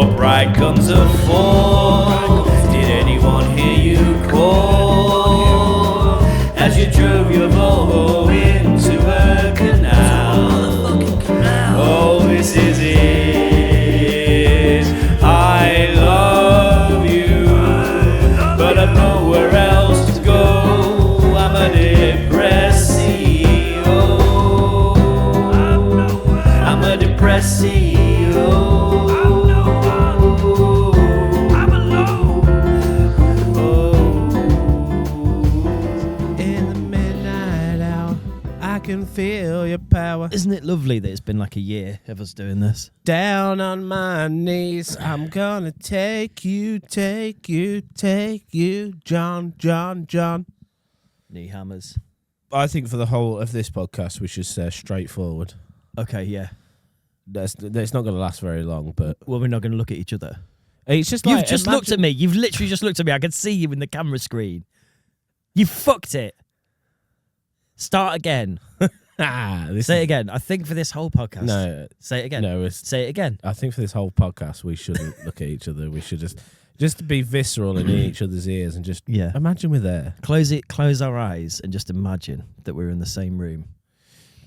Your bright guns of fall. Did anyone hear you call as you drove your Volvo into a canal? Oh, this is it. I love you, but I've nowhere else to go. I'm a depressio. I'm a depressio. Can feel your power. Isn't it lovely that it's been like a year of us doing this? Down on my knees, I'm gonna take you, John. Knee hammers. I think for the whole of this podcast, we should stay straightforward. Okay, yeah. It's not going to last very long, but... Well, we're not going to look at each other. It's just You've just looked at me. You've literally just looked at me. I can see you in the camera screen. You fucked it. Start again. Say it again. I think for this whole podcast. No. Say it again. No. Say it again. I think for this whole podcast, we shouldn't look at each other. We should just be visceral and in each other's ears and just imagine we're there. Close our eyes and just imagine that we're in the same room.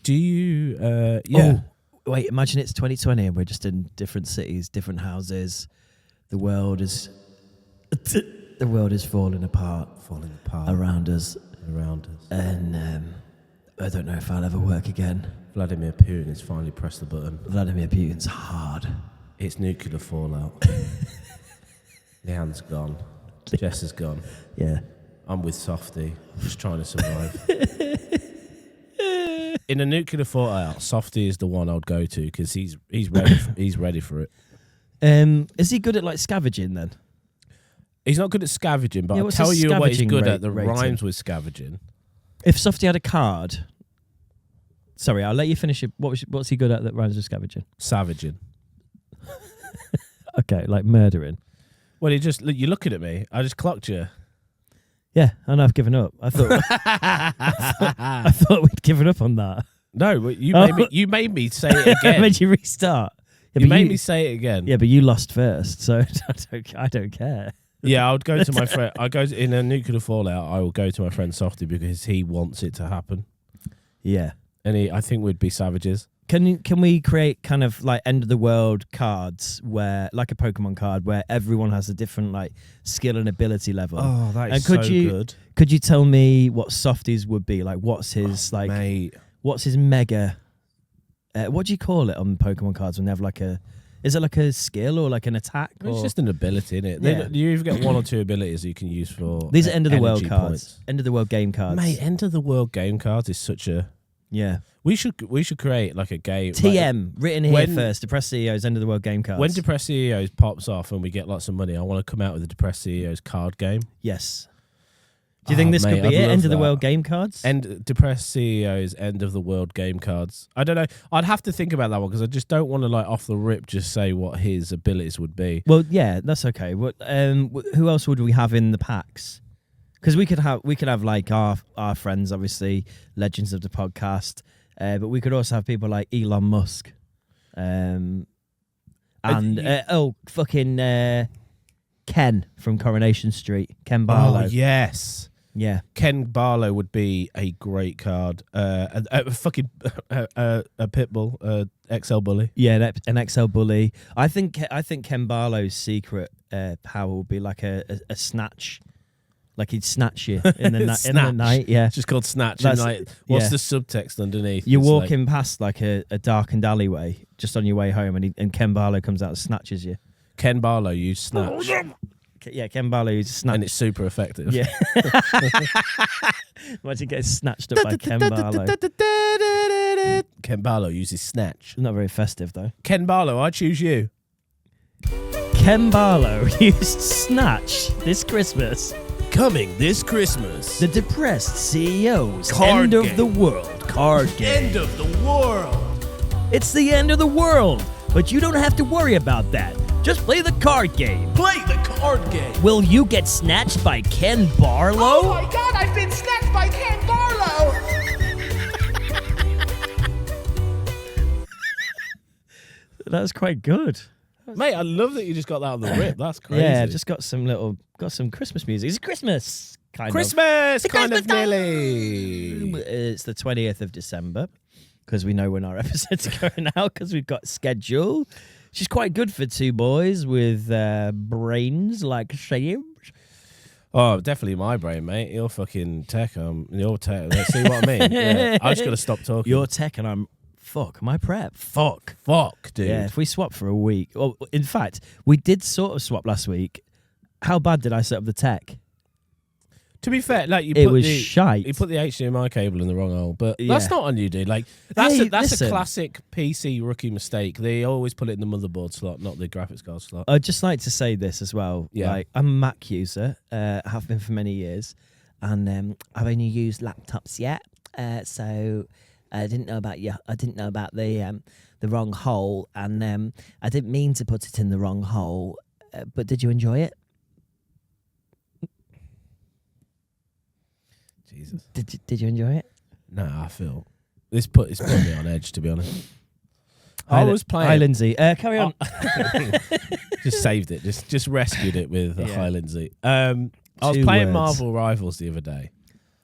Do you... Oh, wait, imagine it's 2020 and we're just in different cities, different houses. The world is falling apart around us. And I don't know if I'll ever work again. Vladimir Putin has finally pressed the button. Vladimir Putin's hard. It's nuclear fallout. Leanne's gone. Jess is gone. Yeah. I'm with Softy, just trying to survive. In a nuclear fallout, Softy is the one I'd go to because he's ready for it. Is he good at like scavenging then? He's not good at scavenging, but I'll tell you what he's good at that rhymes with scavenging. If Softy had a card... Sorry, I'll let you finish it. What's he good at that rhymes with scavenging? Savaging. Okay, like murdering. Well, you're looking at me. I just clocked you. Yeah, and I've given up. I thought I thought we'd given up on that. No, but you made me say it again. I made you restart. Yeah, you made me say it again. Yeah, but you lost first, so I don't care. Yeah, I would go to my friend. In a nuclear fallout. I will go to my friend Softy because he wants it to happen. Yeah, and I think we'd be savages. Can we create kind of like end of the world cards where, like a Pokemon card, where everyone has a different like skill and ability level? Oh, that is good. Could you tell me what Softy's would be like? What's his mate. What's his mega? What do you call it on Pokemon cards when they have like a? Is it like a skill or like an attack? It's just an ability, isn't it? Yeah. You either get one or two abilities you can use for. These are end of the world cards. Points. End of the world game cards. Mate, end of the world game cards is such a. Yeah. We should create like a game. TM written here first. Depressed CEOs end of the world game cards. When Depressed CEOs pops off and we get lots of money, I want to come out with a Depressed CEOs card game. Yes. Do you think this could be it? End of the world game cards? Depressed CEOs end of the world game cards. I don't know. I'd have to think about that one because I just don't want to like off the rip just say what his abilities would be. Well, yeah, that's okay. What? Who else would we have in the packs? Because we could have like our friends, obviously legends of the podcast, but we could also have people like Elon Musk, and Ken from Coronation Street, Ken Barlow. Oh yes. Yeah, Ken Barlow would be a great card. A pit bull, XL bully. Yeah, an XL bully. I think Ken Barlow's secret power would be like a snatch. Like he'd snatch you in the night. Yeah, it's just called snatch. What's the subtext underneath? You're walking past like a darkened alleyway just on your way home, and Ken Barlow comes out and snatches you. Ken Barlow used snatch. Yeah, Ken Barlow used snatch. And it's super effective. Yeah. Imagine getting snatched up by Ken Barlow. Ken Barlow uses snatch. Not very festive, though. Ken Barlow, I choose you. Ken Barlow used snatch this Christmas. Coming this Christmas. The Depressed CEOs Card End game. of the World card game. End of the world. It's the end of the world, but you don't have to worry about that. Just play the card game. Play the card game. Will you get snatched by Ken Barlow? Oh my God, I've been snatched by Ken Barlow. That was quite good. Mate, I love that you just got that on the rip. That's crazy. Yeah, just got some Christmas music. It's Christmas, kind of. Christmas, kind Christmas of nearly. It's the 20th of December because we know when our episodes are going out because we've got schedule. She's quite good for two boys with brains like Shams. Oh, definitely my brain, mate. You're fucking tech. You're tech. Let's see what I mean. Yeah, I just got to stop talking. You're tech and I'm... Fuck, my prep. Fuck, dude. Yeah, if we swap for a week. Well, in fact, we did sort of swap last week. How bad did I set up the tech? To be fair, like It was shite. You put the HDMI cable in the wrong hole, but Yeah. that's not on you, dude. Like that's a listen. classic PC rookie mistake. They always put it in the motherboard slot, not the graphics card slot. I'd just like to say this as well. Yeah. Like, I'm a Mac user, have been for many years, and I've only used laptops yet, so I didn't know about the wrong hole, and I didn't mean to put it in the wrong hole. But did you enjoy it? Jesus. Did you enjoy it? No, I feel it's put me on edge, to be honest. I was playing. Hi, Lindsay. Carry on. Just saved it. Just rescued it with Hi Lindsay. I was 2 playing words. Marvel Rivals the other day,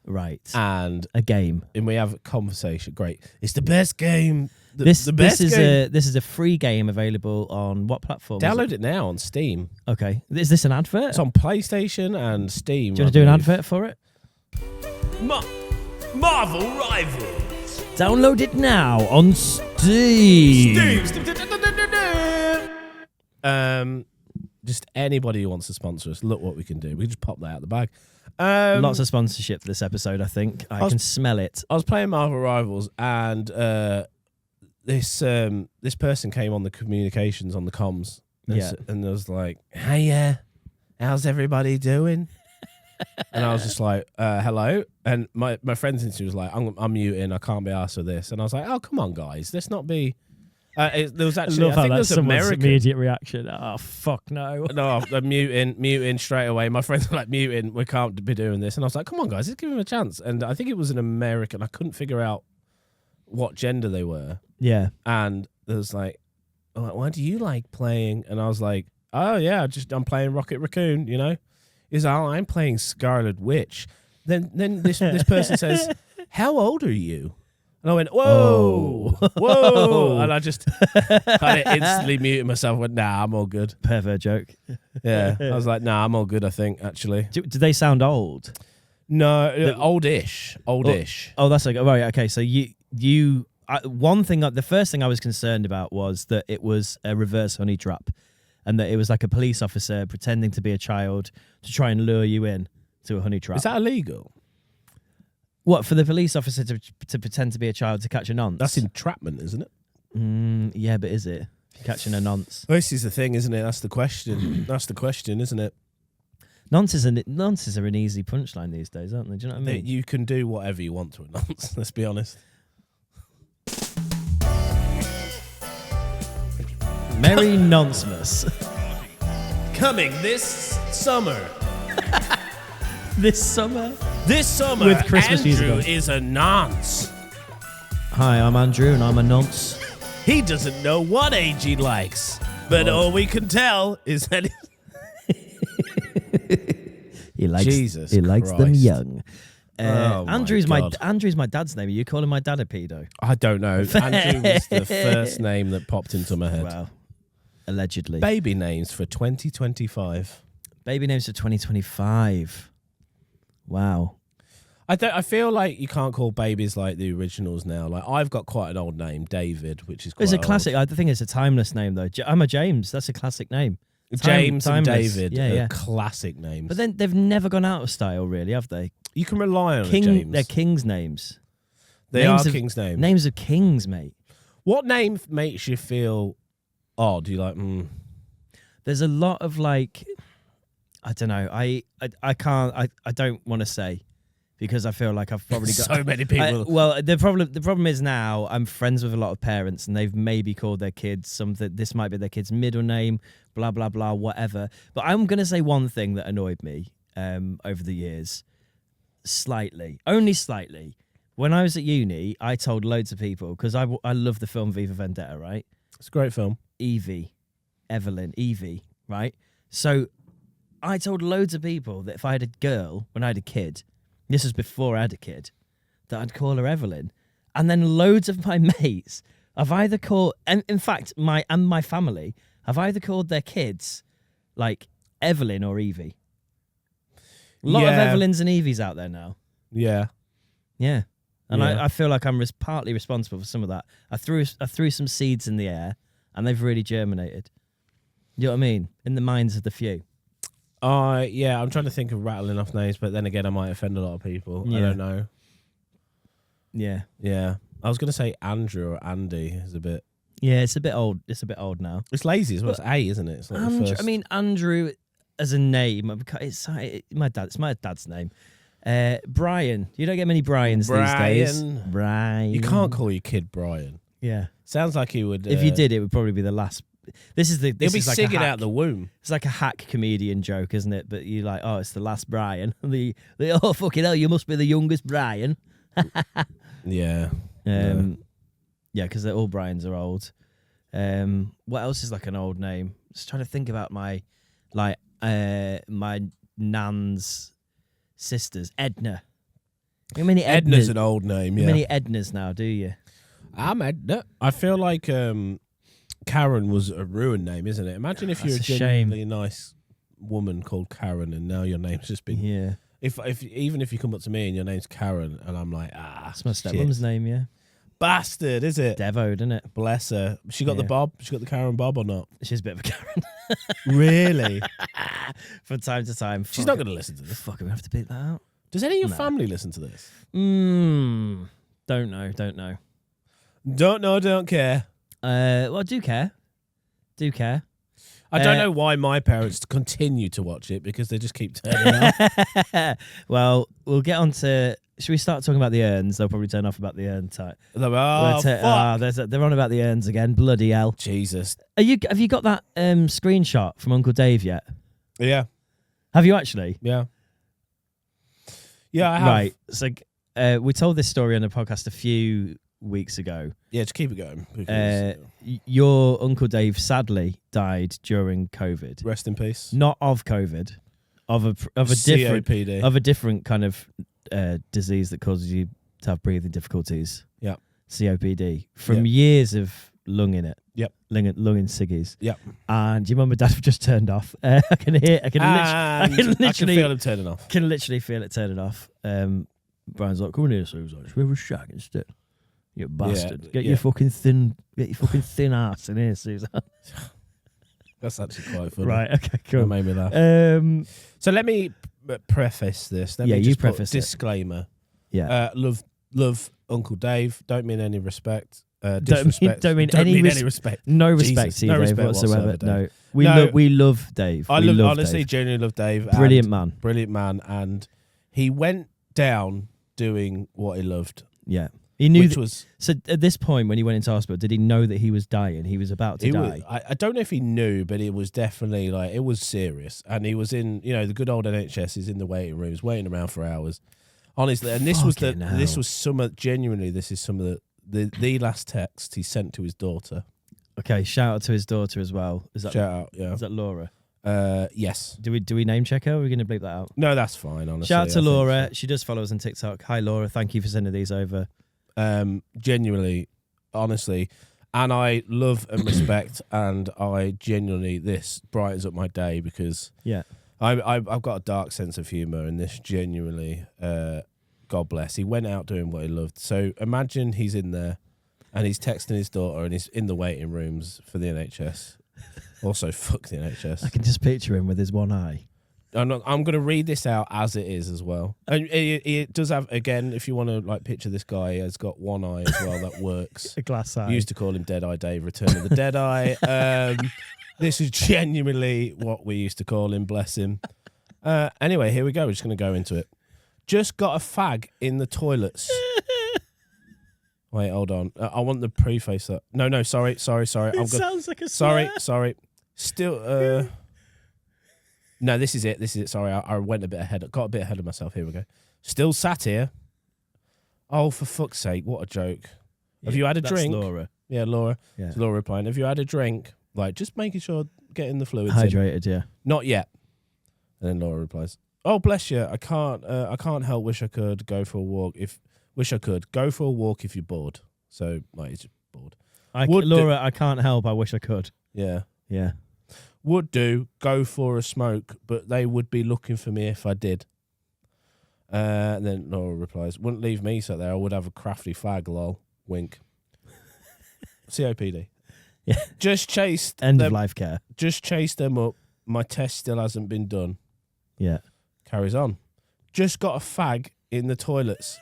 Right. and A game. we have a conversation. Great, it's the best game. This best is game. this is a free game available on what platform? is Download it now on Steam. it? Okay. Is this an advert? It's on PlayStation and Steam. Do you want to do an advert for it? Marvel Rivals. Download it now on Steam. Just anybody who wants to sponsor us, look what we can do. We can just pop that out the bag. Lots of sponsorship for this episode, I think. I can smell it. I was playing Marvel Rivals, and this person came on the communications on the comms, and was like, "Hey, how's everybody doing?" And I was just like, "Hello." And my friend's into was like, "I'm muting. I can't be asked for this." And I was like, "Oh, come on, guys. Let's not be." There was actually, I think there was American. immediate reaction. Oh, fuck no. No, I'm muting straight away. My friends were like, muting, we can't be doing this. And I was like, come on, guys, let's give him a chance. And I think it was an American. I couldn't figure out what gender they were. Yeah. And there was like, oh, why do you like playing? And I was like, oh, yeah, I'm playing Rocket Raccoon, you know? He's like, oh, I'm playing Scarlet Witch. Then this person says, how old are you? And I went, whoa, whoa. And I just kind of instantly muted myself and went, nah, I'm all good. Pervert joke. Yeah. I was like, nah, I'm all good, I think, actually. Do they sound old? No, oldish. Oh, that's like, right, okay. So the first thing I was concerned about was that it was a reverse honey trap and that it was like a police officer pretending to be a child to try and lure you in to a honey trap. Is that illegal? What, for the police officer to pretend to be a child to catch a nonce? That's entrapment, isn't it? Yeah, but is it? Catching a nonce. This is the thing, isn't it? That's the question. That's the question, isn't it? Nonces are an easy punchline these days, aren't they? Do you know what I mean? You can do whatever you want to a nonce, let's be honest. Merry Noncemas. Coming this summer. This summer? This summer, With Christmas music Andrew on. is a nonce. Hi, I'm Andrew and I'm a nonce. He doesn't know what age he likes, but all we can tell is that He likes Jesus He likes them Christ. young. Oh my Andrew's God. Andrew's my dad's name. Are you calling my dad a pedo? I don't know. Andrew was the first name that popped into my head. Well, allegedly. Baby names for 2025. Baby names for 2025. Wow. I feel like you can't call babies like the originals now. Like I've got quite an old name, David, which is quite It's a old. classic. I think it's a timeless name though. I'm a James. That's a classic name. James and Timeless. David Yeah. are classic names. But then they've never gone out of style, really, have they? you can rely on it, James. They're kings' names. They names are of- king's names. Names of kings, mate. What name makes you feel odd? You like, There's a lot of like, I don't know. I don't want to say because I feel like I've probably got so many people. the problem is now I'm friends with a lot of parents and they've maybe called their kids something. This might be their kid's middle name, blah blah blah, whatever. But I'm gonna say one thing that annoyed me over the years, only slightly. When I was at uni, I told loads of people because I love the film V for Vendetta, right? It's a great film. Evie. Evelyn, Evie, right? So I told loads of people that if I had a girl when I had a kid, this was before I had a kid, that I'd call her Evelyn. And then loads of my mates have either called, and in fact, my family have either called their kids like Evelyn or Evie. A lot of Evelyns and Evies out there now. Yeah. Yeah. And Yeah. I feel like I'm partly responsible for some of that. I threw some seeds in the air and they've really germinated. You know what I mean? In the minds of the few. Yeah, I'm trying to think of rattling off names, but then again, I might offend a lot of people. Yeah. I don't know. Yeah. Yeah. I was going to say Andrew or Andy is a bit... Yeah, it's a bit old. It's a bit old now. It's lazy as well. It's A, isn't it? It's like the first... I mean, Andrew as a name, it's my dad's name. Brian. You don't get many Brians these days. Brian. You can't call your kid Brian. Yeah. Sounds like he would... If you did, it would probably be the last... He'll be like singing out the womb. It's like a hack comedian joke, isn't it? But you're like, oh, it's the last Brian. Oh, fucking hell, you must be the youngest Brian. Yeah. Yeah, because all Brians are old. What else is like an old name? Just trying to think about my nan's sisters. Edna. How many Edna's an old name, yeah. How many Ednas now, do you? I'm Edna. I feel like Karen was a ruined name, isn't it? Imagine if you're a genuinely nice woman called Karen and now your name's just been... Yeah. Even if you come up to me and your name's Karen and I'm like, That's my stepmom's name, yeah. Bastard, is it? Devo, isn't it? Bless her. She got the bob? She got the Karen bob or not? She's a bit of a Karen. Really? From time to time. She's not going to listen to this. Fuck, we have to beat that out. Does any of your family listen to this? Don't know. Don't know, don't care. Well, I do care. I don't know why my parents continue to watch it because they just keep turning off. Well, we'll get on to... Should we start talking about the urns? They'll probably turn off about the urn type. Fuck. They're on about the urns again. Bloody hell. Jesus. Have you got that screenshot from Uncle Dave yet? Yeah. Have you actually? Yeah. Yeah, I have. Right. So we told this story on the podcast a few weeks ago. Yeah, just keep it going. Because, your Uncle Dave sadly died during COVID. rest in peace. Not of COVID, of a COPD. different kind of disease that causes you to have breathing difficulties. Yeah. COPD from years of lunging it. Yep. Lunging ciggies. Yep. And your mum and dad have just turned off. I can literally feel them turning off. Can literally feel it turning off. Brian's like, "Come in here, Susan. Should we have a shag instead? You bastard. Get your fucking thin ass in here, Susan." That's actually quite funny. Right. Okay. Cool. That made me laugh. So let me preface this. Let me just preface put disclaimer. Yeah. Love Uncle Dave. Don't mean any respect. Don't mean any respect. No respect to you, Dave, whatsoever. No. We love Dave. Honestly, genuinely love Dave. Brilliant man. And he went down doing what he loved. Yeah. He knew so at this point when he went into hospital, did he know that he was dying? He was about to die. I don't know if he knew, but it was definitely it was serious. And he was in, the good old NHS is in the waiting rooms, waiting around for hours. Honestly, and this is some of the last text he sent to his daughter. Okay, shout out to his daughter as well. Shout out, yeah. Is that Laura? Yes. Do we name check her? Or are we going to bleep that out? No, that's fine, honestly. Shout out to Laura. She does follow us on TikTok. Hi, Laura. Thank you for sending these over. Genuinely, honestly, and I love and respect, and I genuinely, this brightens up my day because I've got a dark sense of humour, and this genuinely, God bless, he went out doing what he loved. So imagine he's in there, and he's texting his daughter, and he's in the waiting rooms for the NHS. Also, fuck the NHS. I can just picture him with his one eye. I'm going to read this out as it is as well. And it does have, again, if you want to picture this guy, he has got one eye as well that works. A glass eye. We used to call him Dead Eye Dave, Return of the Dead Eye. This is genuinely what we used to call him, bless him. Anyway, here we go. We're just going to go into it. Just got a fag in the toilets. Wait, hold on. I want the preface that. No, sorry. It sounds like a swear. Sorry. Still, no, this is it. Sorry, I went a bit ahead. Got a bit ahead of myself. Here we go. Still sat here. Oh, for fuck's sake, what a joke. Have you had a drink? Laura. Yeah, Laura. Yeah. It's Laura replying. Have you had a drink? Like, just making sure getting the fluids in. Hydrated, yeah. Not yet. And then Laura replies, "Oh, bless you. I can't help. Wish I could go for a walk. Wish I could go for a walk if you're bored." So, like, he's just bored. Laura, I can't help. I wish I could. Yeah. Yeah. Would do. Go for a smoke, but they would be looking for me if I did. And then Laura replies, "Wouldn't leave me sat there. I would have a crafty fag, lol. Wink." COPD. Yeah. Just chased End them, of life care. Just chased them up. My test still hasn't been done. Yeah. Carries on. Just got a fag in the toilets.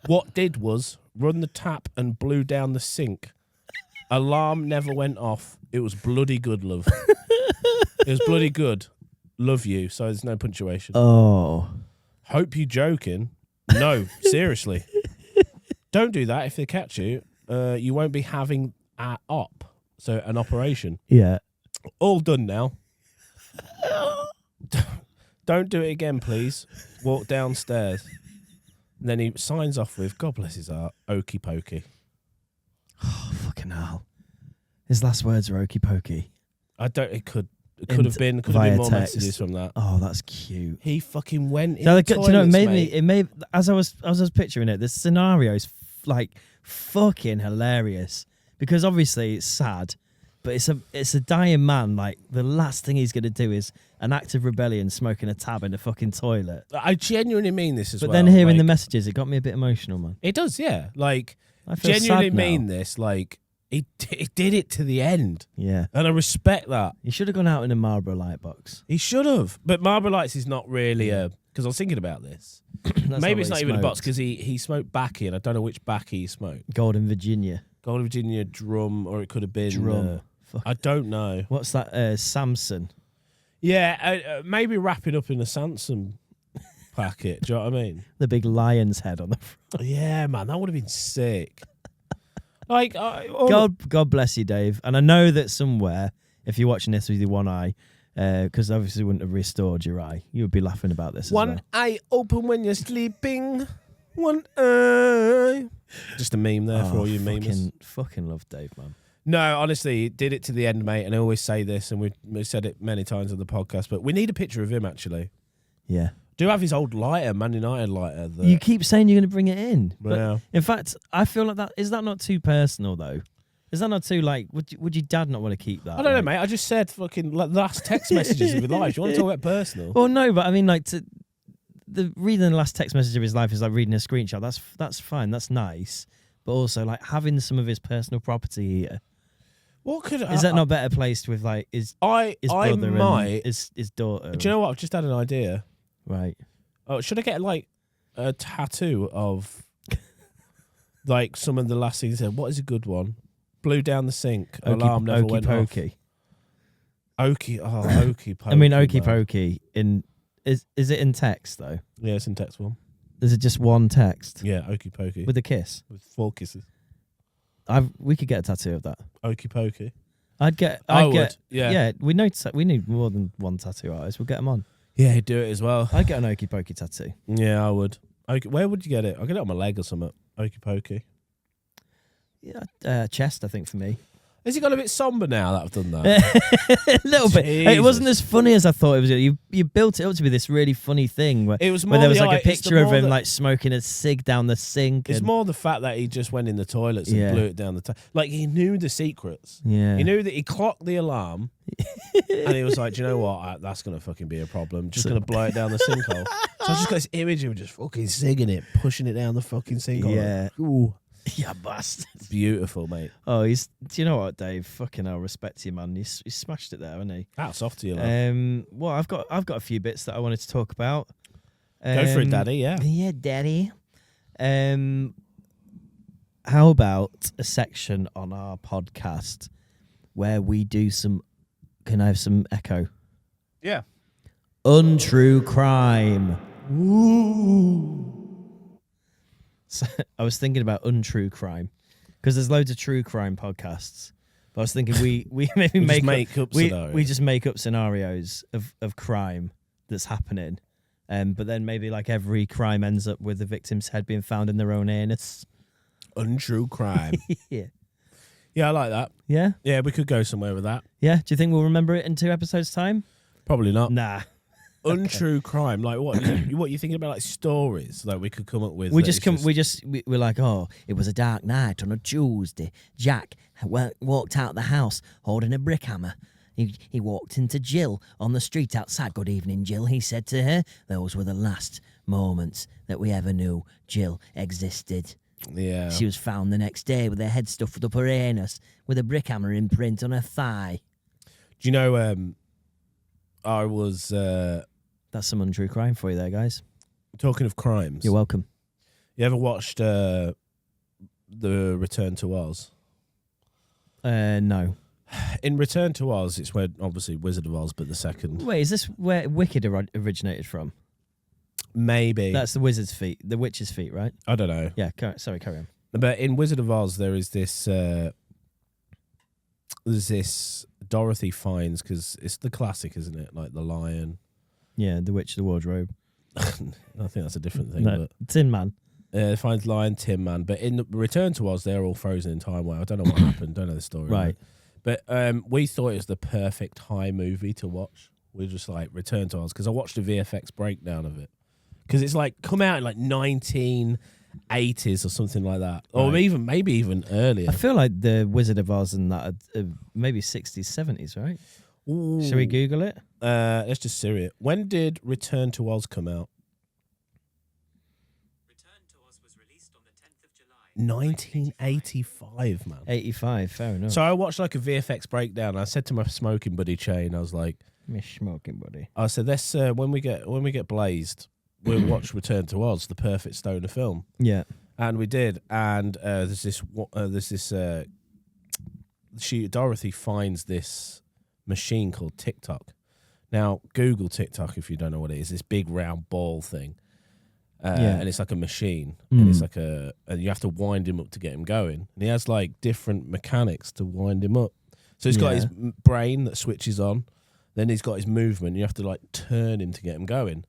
What did was run the tap and blew down the sink. Alarm never went off. It was bloody good, love. It was bloody good. Love you. So there's no punctuation. Oh. Hope you joking. No, seriously. Don't do that if they catch you. You won't be having an op. So an operation. Yeah. All done now. Don't do it again, please. Walk downstairs. And then he signs off with, God bless his heart, okey pokey. Oh, fucking hell. His last words are okey pokey. It could have been more text. messages from that. Oh, that's cute. He fucking went in So, the do toilets, you know, mate. it made as I was picturing it, the scenario is like fucking hilarious because obviously it's sad, but it's a dying man. Like the last thing he's gonna do is an act of rebellion, smoking a tab in the fucking toilet. I genuinely mean this as But well. then hearing like, the messages, it got me a bit emotional, man. It does, yeah. Like, I feel genuinely sad mean now. this. Like, he did it to the end. Yeah. And I respect that. He should have gone out in a Marlboro light box. He should have. But Marlboro Lights is not really a... Because I was thinking about this. Maybe it's not even a box because he smoked Backy, and I don't know which Backy he smoked. Golden Virginia. Golden Virginia drum, or it could have been... Drum. I don't know. What's that? Samson. Yeah, maybe wrapping up in a Sansom packet. Do you know what I mean? The big lion's head on the front. Yeah, man, that would have been sick. Like, God bless you, Dave. And I know that somewhere, if you're watching this with your one eye, because obviously you wouldn't have restored your eye, you would be laughing about this one as well. eye open when you're sleeping. One eye. Just a meme there for all you memers. Fucking love Dave, man. No, honestly, he did it to the end, mate. And I always say this, and we said it many times on the podcast, but we need a picture of him, actually. Yeah. Do have his old lighter, Man United lighter. You keep saying you're going to bring it in. But yeah. in fact, I feel like that... Is that not too personal, though? Is that not too, like... Would your dad not want to keep that? I don't know, mate. I just said fucking last text messages of his life. Do you want to talk about personal? Well, no, but I mean, like, reading the last text message of his life is like reading a screenshot. That's fine. That's nice. But also, like, having some of his personal property here... What could is that not better placed with like his brother and his daughter? Do you know what? I've just had an idea. Right. Oh, should I get like a tattoo of like some of the last things he said? What is a good one? Blew down the sink. Alarm never went pokey. off. Okey pokey. I mean okey pokey is it in text though? Yeah, it's in text form. Is it just one text? Yeah, okey pokey. With a kiss? With 4 kisses. We could get a tattoo of that. Okey pokey. I'd get. Yeah. We need more than one tattoo artist. We'll get them on. Yeah, he'd do it as well. I'd get an okey pokey tattoo. Yeah, I would. Where would you get it? I'll get it on my leg or something. Okey pokey. Yeah, chest, I think, for me. Has it got a bit somber now that I've done that? A little bit. It wasn't as funny as I thought it was. You built it up to be this really funny thing where it was more there was like a picture of him like smoking a cig down the sink. It's more the fact that he just went in the toilets and blew it down the like he knew the secrets. Yeah. He knew that he clocked the alarm and he was like, do you know what? That's going to fucking be a problem. Just going to blow it down the sinkhole. So I just got this image of him just fucking zigging it, pushing it down the fucking sinkhole. Yeah. Ooh. Yeah, bastard. Beautiful, mate. Oh, do you know what, Dave? Fucking hell, respect you, man. He smashed it there, hasn't he? That's off to you, lad. Well, I've got a few bits that I wanted to talk about. Go for it, Daddy. Yeah. Yeah, Daddy. How about a section on our podcast where we do some? Can I have some echo? Yeah. Untrue crime. Woo. So I was thinking about untrue crime because there's loads of true crime podcasts. But I was thinking we maybe make up scenarios. We just make up scenarios of crime that's happening, but then maybe like every crime ends up with the victim's head being found in their own anus. Untrue crime. Yeah. Yeah, I like that. Yeah? Yeah, we could go somewhere with that. Yeah? Do you think we'll remember it in 2 episodes' time? Probably not. Nah. Untrue crime. Like what? What you thinking about? Like stories that we could come up with. We're like, oh, it was a dark night on a Tuesday. Jack walked out the house holding a brick hammer. He walked into Jill on the street outside. Good evening, Jill, he said to her. Those were the last moments that we ever knew Jill existed. Yeah. She was found the next day with her head stuffed up her anus with a brick hammer imprint on her thigh. Do you know? I was That's some untrue crime for you there, guys. talking of crimes. You're welcome. You ever watched The Return to Oz? No. In Return to Oz, it's where obviously Wizard of Oz, but the second. Wait, is this where Wicked originated from? Maybe. That's the wizard's feet, the witch's feet, right? I don't know. Yeah, sorry, carry on. But in Wizard of Oz, there is this. There's this Dorothy finds, because it's the classic, isn't it? Like the lion. Yeah, the witch of the wardrobe. I think that's a different thing. No, Tin Man. Finds Lion, Tin Man. But in the Return to Oz, they're all frozen in time. Well, I don't know what happened. Don't know the story. Right. But we thought it was the perfect high movie to watch. We were just like Return to Oz, because I watched a VFX breakdown of it. Because it's like come out in like 1980s or something like that, or maybe even earlier. I feel like the Wizard of Oz and that maybe 60s, 70s, right? Ooh. Shall we Google it? Let's just Siri it. When did Return to Oz come out? Return to Oz was released on the 10th of July. 1985, man. 85, fair enough. So I watched like a VFX breakdown. I said to my smoking buddy Chain, I was like, Miss Smoking Buddy. I said, let's when we get blazed, we'll watch Return to Oz, the perfect stoner film. Yeah. And we did. And Dorothy finds this machine called TikTok. Now, Google TikTok if you don't know what it is. This big round ball thing. And it's like a machine. And it's like and you have to wind him up to get him going. And he has like different mechanics to wind him up. So he's got his brain that switches on. Then he's got his movement. You have to like turn him to get him going.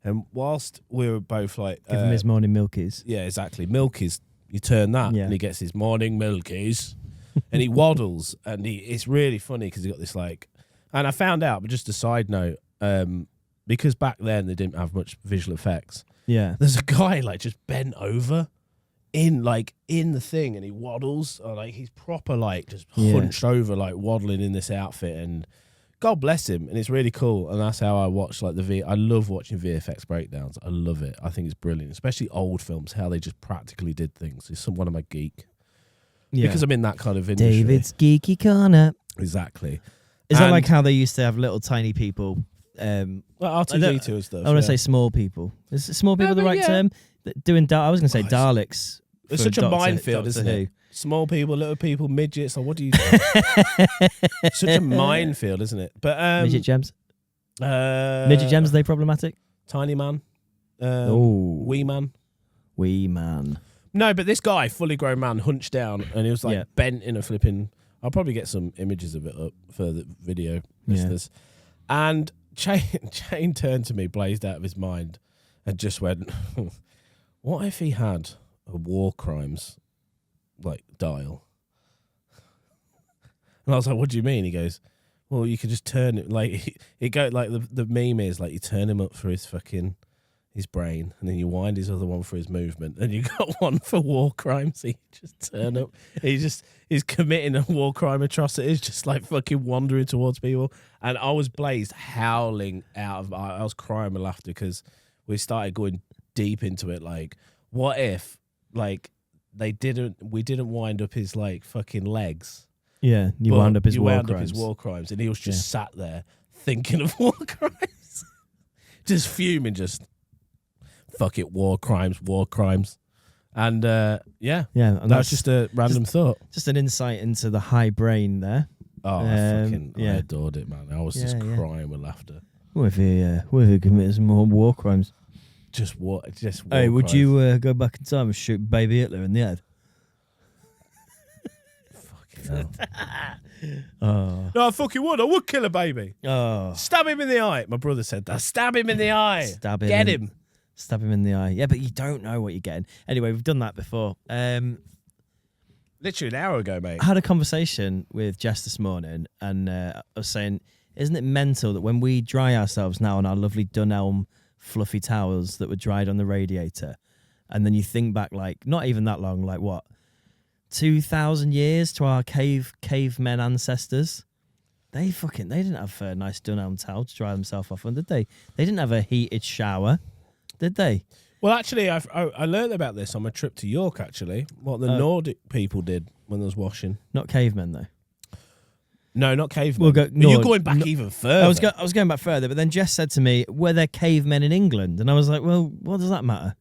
And whilst we were both like... Give him his morning milkies. Yeah, exactly. Milkies. You turn that and he gets his morning milkies. And he waddles. And it's really funny because he got this like... And I found out, but just a side note, because back then they didn't have much visual effects. Yeah. There's a guy like just bent over in the thing and he waddles. Or, like he's proper like just hunched over like waddling in this outfit, and God bless him, and it's really cool. And that's how I watch like I love watching VFX breakdowns. I love it. I think it's brilliant, especially old films, how they just practically did things. It's one of my geek. Yeah. Because I'm in that kind of industry. David's Geeky Corner. Exactly. Is that like how they used to have little tiny people? Well, R2D2 and stuff. I want to say small people. Is small people the right term? Doing I was going to say Daleks. It's such a minefield, isn't it? Small people, little people, midgets. Like, what do you? Such a minefield, isn't it? But midget gems. Midget gems. Are they problematic? Tiny man. Wee man. Wee man. No, but this guy, fully grown man, hunched down, and he was like bent in a flipping. I'll probably get some images of it up for the video listeners. And Chain turned to me, blazed out of his mind, and just went, "What if he had a war crimes like dial?" And I was like, "What do you mean?" He goes, "Well, you could just turn it like it go like the meme is like you turn him up for his brain, and then you wind his other one for his movement, and you got one for war crimes. So you just turn up. He's committing a war crime atrocities, just like fucking wandering towards people." And I was blazed, howling out of. I was crying with laughter because we started going deep into it. Like, what if, like, we didn't wind up his like fucking legs? Yeah, you wound up his war crimes, and he was just sat there thinking of war crimes, just fuming, just. Fuck it, war crimes. And and that's just a random thought. Just an insight into the high brain there. Oh, I adored it, man. I was just crying with laughter. What if he committed some more war crimes? Just war Hey, would crimes. you go back in time and shoot baby Hitler in the head? Fucking hell. No, I fucking would. I would kill a baby. Oh. Stab him in the eye. My brother said that. Stab him in the eye. Get him. Stab him in the eye. Yeah, but you don't know what you're getting. Anyway, we've done that before. Literally an hour ago, mate. I had a conversation with Jess this morning, and I was saying, isn't it mental that when we dry ourselves now on our lovely Dunelm fluffy towels that were dried on the radiator, and then you think back, like, not even that long, like what, 2,000 years to our cavemen ancestors? They didn't have a nice Dunelm towel to dry themselves off on, did they? They didn't have a heated shower, did they? Well, actually, I learned about this on my trip to York, actually, what the Nordic people did when they was washing. Not cavemen, though. No, not cavemen. We'll But you're going back even further. I was going back further, but then Jess said to me, were there cavemen in England? And I was like, well, what does that matter?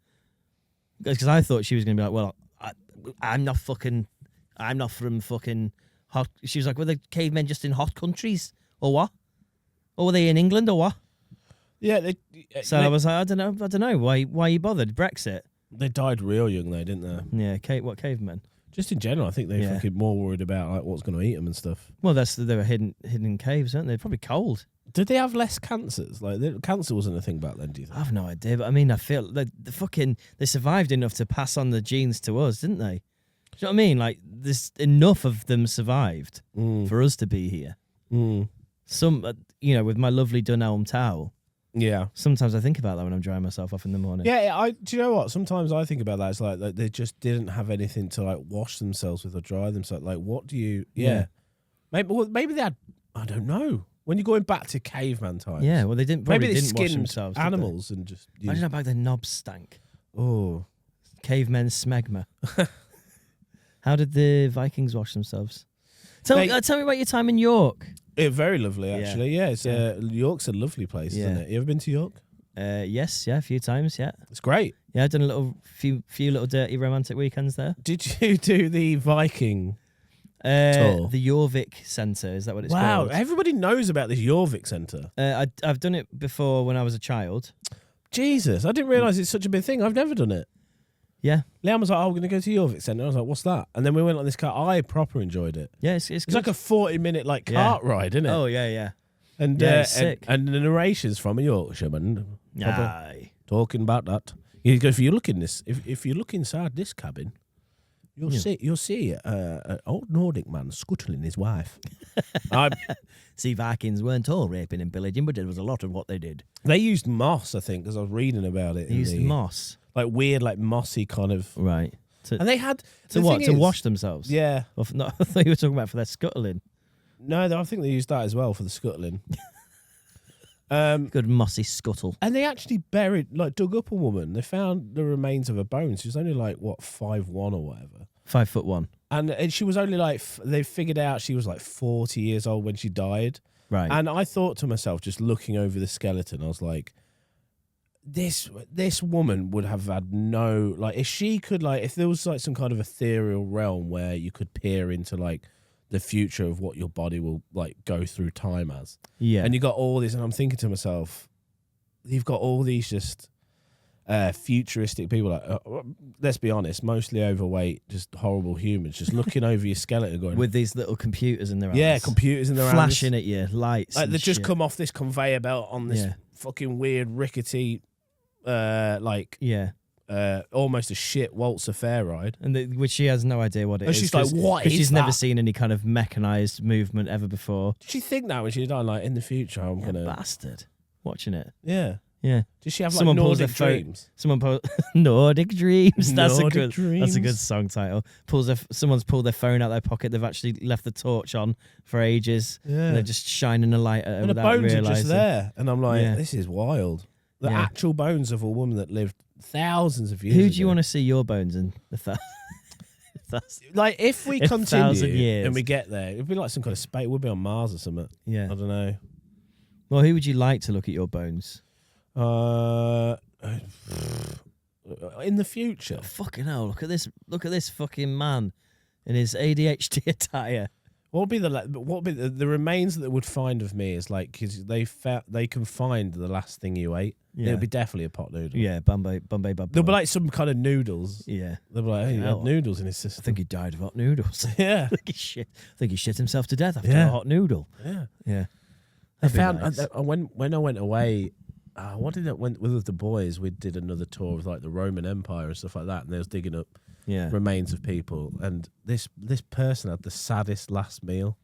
Because I thought she was going to be like, well, I'm not from fucking hot. She was like, were the cavemen just in hot countries or what? Or were they in England or what? Yeah. I was like, I don't know. Why you bothered? Brexit. They died real young, though, didn't they? Yeah, what cavemen? Just in general, I think they're fucking more worried about like what's going to eat them and stuff. Well, they were hidden in caves, weren't they? Probably cold. Did they have less cancers? Like, cancer wasn't a thing back then, do you think? I have no idea, but I mean, I feel like they survived enough to pass on the genes to us, didn't they? Do you know what I mean? Like, there's enough of them survived for us to be here. Some, with my lovely Dunelm towel. Yeah. Sometimes I think about that when I'm drying myself off in the morning. Yeah, do you know what? Sometimes I think about that. It's like they just didn't have anything to like wash themselves with or dry themselves. Like, what do you? Yeah. Maybe they had. I don't know. When you're going back to caveman times. Yeah. Well, they didn't. Maybe they didn't wash skinned themselves. animals and just. Imagine how back their knobs stank. Oh. Cavemen smegma. How did the Vikings wash themselves? Tell me about your time in York. Very lovely, actually. Yeah, it's York's a lovely place, isn't it? You ever been to York? Yes, a few times. Yeah, it's great. Yeah, I've done a few little dirty romantic weekends there. Did you do the Viking tour? The Jorvik Centre, is that what it's Wow, called? everybody knows about this Jorvik Centre. I've done it before when I was a child. Jesus, I didn't realise it's such a big thing. I've never done it. Yeah. Liam was like, we're going to go to Jorvik Centre. I was like, what's that? And then we went on this car. I proper enjoyed it. Yeah, it's good. like a 40-minute cart ride, isn't it? Oh, yeah. And sick. And the narration's from a Yorkshireman. Aye. Talking about that. You go, if you look inside this cabin, you'll see an old Nordic man scuttling his wife. See, Vikings weren't all raping and pillaging, but it was a lot of what they did. They used moss, I think, because I was reading about it. They used moss. Like weird, like mossy kind of. Right. And they had. To wash themselves? Yeah. I thought you were talking about for their scuttling. No, I think they used that as well for the scuttling. Good mossy scuttle. And they actually dug up a woman. They found the remains of her bones. She was only 5'1" or whatever. 5'1". And she was only they figured out she was 40 years old when she died. Right. And I thought to myself, just looking over the skeleton, I was like, this woman would have had no, if she could, if there was some kind of ethereal realm where you could peer into the future of what your body will go through time as. Yeah. And you got all this, and I'm thinking to myself, you've got all these just futuristic people, let's be honest, mostly overweight, just horrible humans, just looking over your skeleton going... With these little computers in their hands. Yeah, computers in their hands. Flashing at you, lights they just come off this conveyor belt on this fucking weird, rickety, almost a shit waltzer fair ride. And which she has no idea what it is. And she's like, what is she's that? never seen any kind of mechanized movement ever before. Did she think that when she died, in the future, I'm going to... Bastard. Watching it. Yeah. Yeah. Does she have Someone Nordic Dreams? Nordic Dreams. That's a good Dreams. song title. Someone's pulled their phone out of their pocket. They've actually left the torch on for ages. Yeah. And they're just shining a light at her and the without bones realizing. are just there. And I'm like, this is wild. The actual bones of a woman that lived thousands of years Who ago. do you want to see your bones in? If we continue 1,000 years. and we get there, it'd be like some kind of space. We'll be on Mars or something. Yeah. I don't know. Well, who would you like to look at your bones? In the future. Oh, fucking hell! Look at this fucking man in his ADHD attire. What would be the remains that they would find of me is because they can find the last thing you ate. Yeah. It'll be definitely a pot noodle. Yeah, Bombay Bub. There'll be some kind of noodles. Yeah. They'll be like, hey, he had noodles in his system. I think he died of hot noodles. Yeah. I think he shit himself to death after a hot noodle. Yeah. Yeah. I found when I went away. What did it went with the boys? We did another tour of the Roman Empire and stuff like that, and they was digging up remains of people, and this person had the saddest last meal.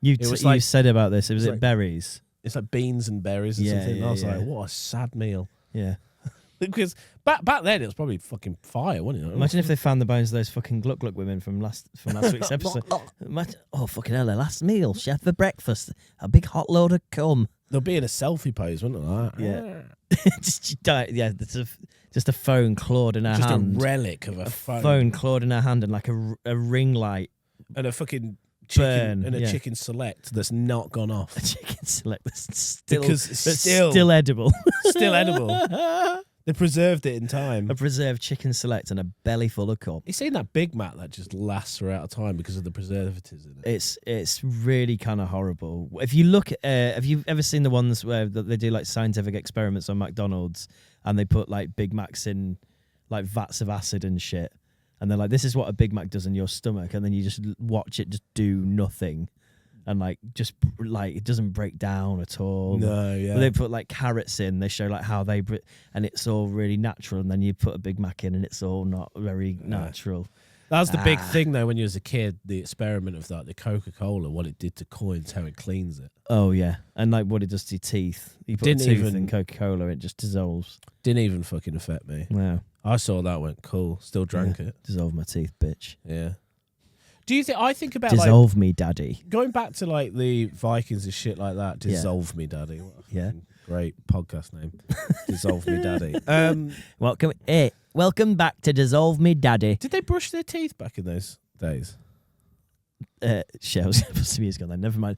You like- said about this. It was like- berries. It's like beans and berries or something. And I was like, what a sad meal. Yeah. Because back then it was probably fucking fire, wasn't it? Imagine if they found the bones of those fucking Gluck Gluck women from last week's episode. Oh fucking hell! Their last meal, chef for breakfast, a big hot load of cum. They'll be in a selfie pose, wouldn't they? Like, just a phone clawed in her just hand. a relic of a phone clawed in her hand and like a ring light. And a fucking chicken Burn, and a chicken select that's not gone off. A chicken select that's still Because it's still edible. Still edible. They preserved it in time. A preserved chicken select and a belly full of cum. You seen that Big Mac that just lasts throughout time because of the preservatives in it? It's really kind of horrible. If you look at, have you ever seen the ones where they do like scientific experiments on McDonald's and they put like Big Macs in like vats of acid and shit, and they're like, this is what a Big Mac does in your stomach, and then you just watch it just do nothing. And like just like it doesn't break down at all. No, yeah. But they put like carrots in. They show like how they and it's all really natural. And then you put a Big Mac in, and it's all not very natural. That was the big thing though when you was a kid. The experiment of like the Coca-Cola, what it did to coins, how it cleans it. Oh yeah, and like what it does to your teeth. You put a tooth in Coca-Cola, it just dissolves. Didn't even fucking affect me. Wow. I saw that, went cool. Still drank it. Dissolve my teeth, bitch. Yeah. Do you think? I think about dissolve me, daddy. Going back to like the Vikings and shit like that. Dissolve me, daddy. What a great podcast name. Dissolve me, daddy. Welcome back to Dissolve Me, Daddy. Did they brush their teeth back in those days? Shit, I was supposed to be gone then. Never mind.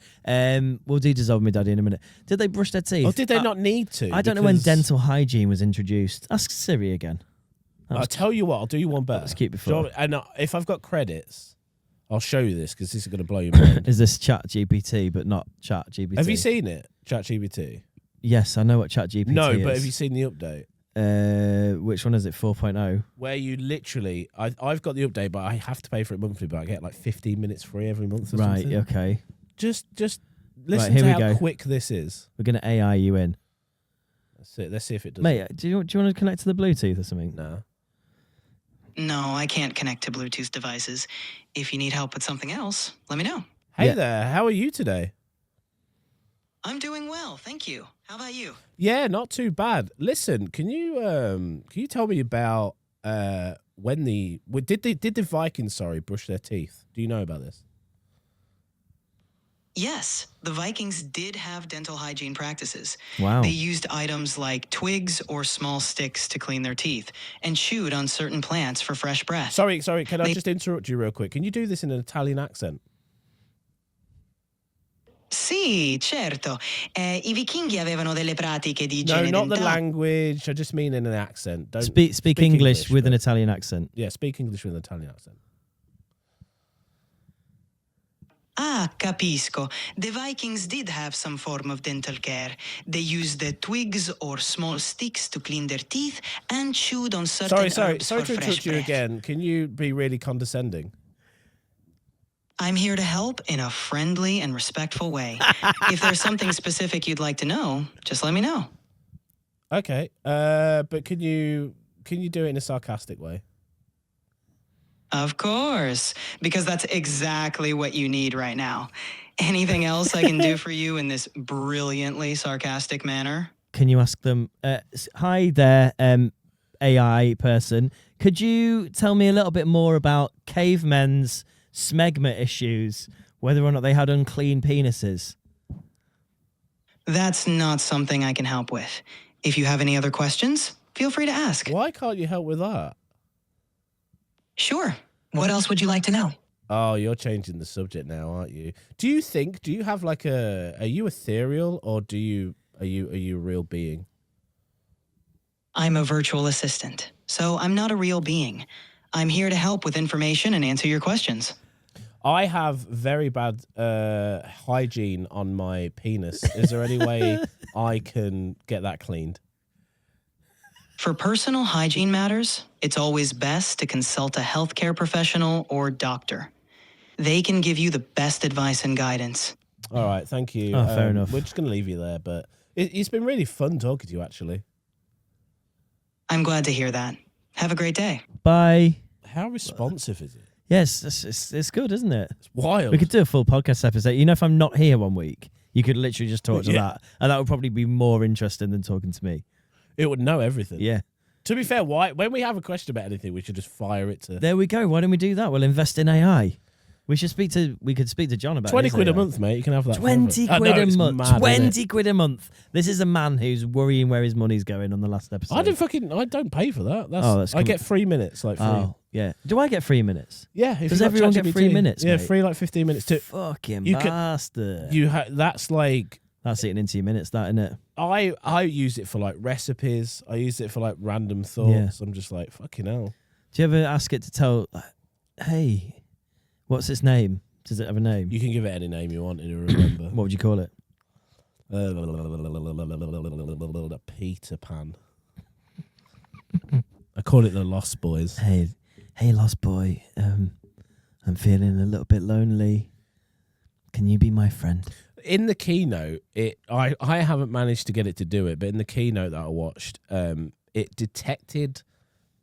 We'll do Dissolve Me, Daddy in a minute. Did they brush their teeth? Or did they not need to? I don't know when dental hygiene was introduced. Ask Siri again. I'll tell you what. I'll do you one better. Let's keep before. And if I've got credits, I'll show you this because this is going to blow your mind. Is this Chat GPT, but not Chat GPT? Have you seen it, Chat GPT? Yes, I know what Chat GPT is. No, but have you seen the update? Which one is it? 4.0? Where you literally, I've got the update, but I have to pay for it monthly. But I get like 15 minutes free every month. Or right. something. Okay. Just listen to how quick this is. We're gonna AI you in. That's it. Let's see if it does. Mate, do you want to connect to the Bluetooth or something? No. No, I can't connect to Bluetooth devices. If you need help with something else, let me know. Hey there, how are you today? I'm doing well, thank you. How about you? Yeah, not too bad. Listen, can you tell me about did the Vikings brush their teeth? Do you know about this? Yes, the Vikings did have dental hygiene practices. Wow. They used items like twigs or small sticks to clean their teeth and chewed on certain plants for fresh breath. Sorry, can I just interrupt you real quick? Can you do this in an Italian accent? Sì, certo. I vichinghi avevano delle pratiche di igiene No, not the dentale. language. I just mean in an accent. Don't Speak English with an but- Italian accent. Yeah, speak English with an Italian accent. Ah, capisco. The Vikings did have some form of dental care. They used the twigs or small sticks to clean their teeth and chewed on certain Sorry herbs to for fresh interrupt you breath. again. Can you be really condescending? I'm here to help in a friendly and respectful way. If there's something specific you'd like to know, just let me know. Okay, but can you do it in a sarcastic way? Of course, because that's exactly what you need right now. Anything else I can do for you in this brilliantly sarcastic manner? Can you ask them, hi there, AI person, could you tell me a little bit more about cavemen's smegma issues, whether or not they had unclean penises? That's not something I can help with. If you have any other questions, feel free to ask. Why can't you help with that? Sure. What else would you like to know? Oh, you're changing the subject now, aren't you? Do you have like are you ethereal or are you a real being? I'm a virtual assistant, so I'm not a real being. I'm here to help with information and answer your questions. I have very bad hygiene on my penis. Is there any way I can get that cleaned? For personal hygiene matters, it's always best to consult a healthcare professional or doctor. They can give you the best advice and guidance. All right, thank you. Oh, fair enough. We're just going to leave you there, but it's been really fun talking to you, actually. I'm glad to hear that. Have a great day. Bye. How responsive is it? Yes, it's good, isn't it? It's wild. We could do a full podcast episode. You know, if I'm not here one week, you could literally just talk to Yeah. that, and that would probably be more interesting than talking to me. It would know everything. Yeah. To be fair, when we have a question about anything, we should just fire it to There we go. Why don't we do that? We'll invest in AI. We could speak to John about 20 his quid a AI. month, mate. You can have that. 20 forever. quid I know, a it's month. mad, 20 isn't it? quid a month. This is a man who's worrying where his money's going on the last episode. I don't pay for that. That's I get 3 minutes, like free. Oh, yeah. Do I get 3 minutes? Yeah. If Does you got everyone get ChatGPT, 3 minutes, Yeah, mate? free like 15 minutes too. Fucking You can- bastard. That's like That's eating into your minutes, that, isn't it? I use it for like recipes. I use it for like random thoughts. I'm just like fucking hell. Do you ever ask it to tell, hey, what's its name? Does it have a name? You can give it any name you want and you'll remember. What would you call it? Peter Pan. I call it the Lost Boys. Hey, lost boy. I'm feeling a little bit lonely. Can you be my friend? In the keynote, I haven't managed to get it to do it, but in the keynote that I watched, it detected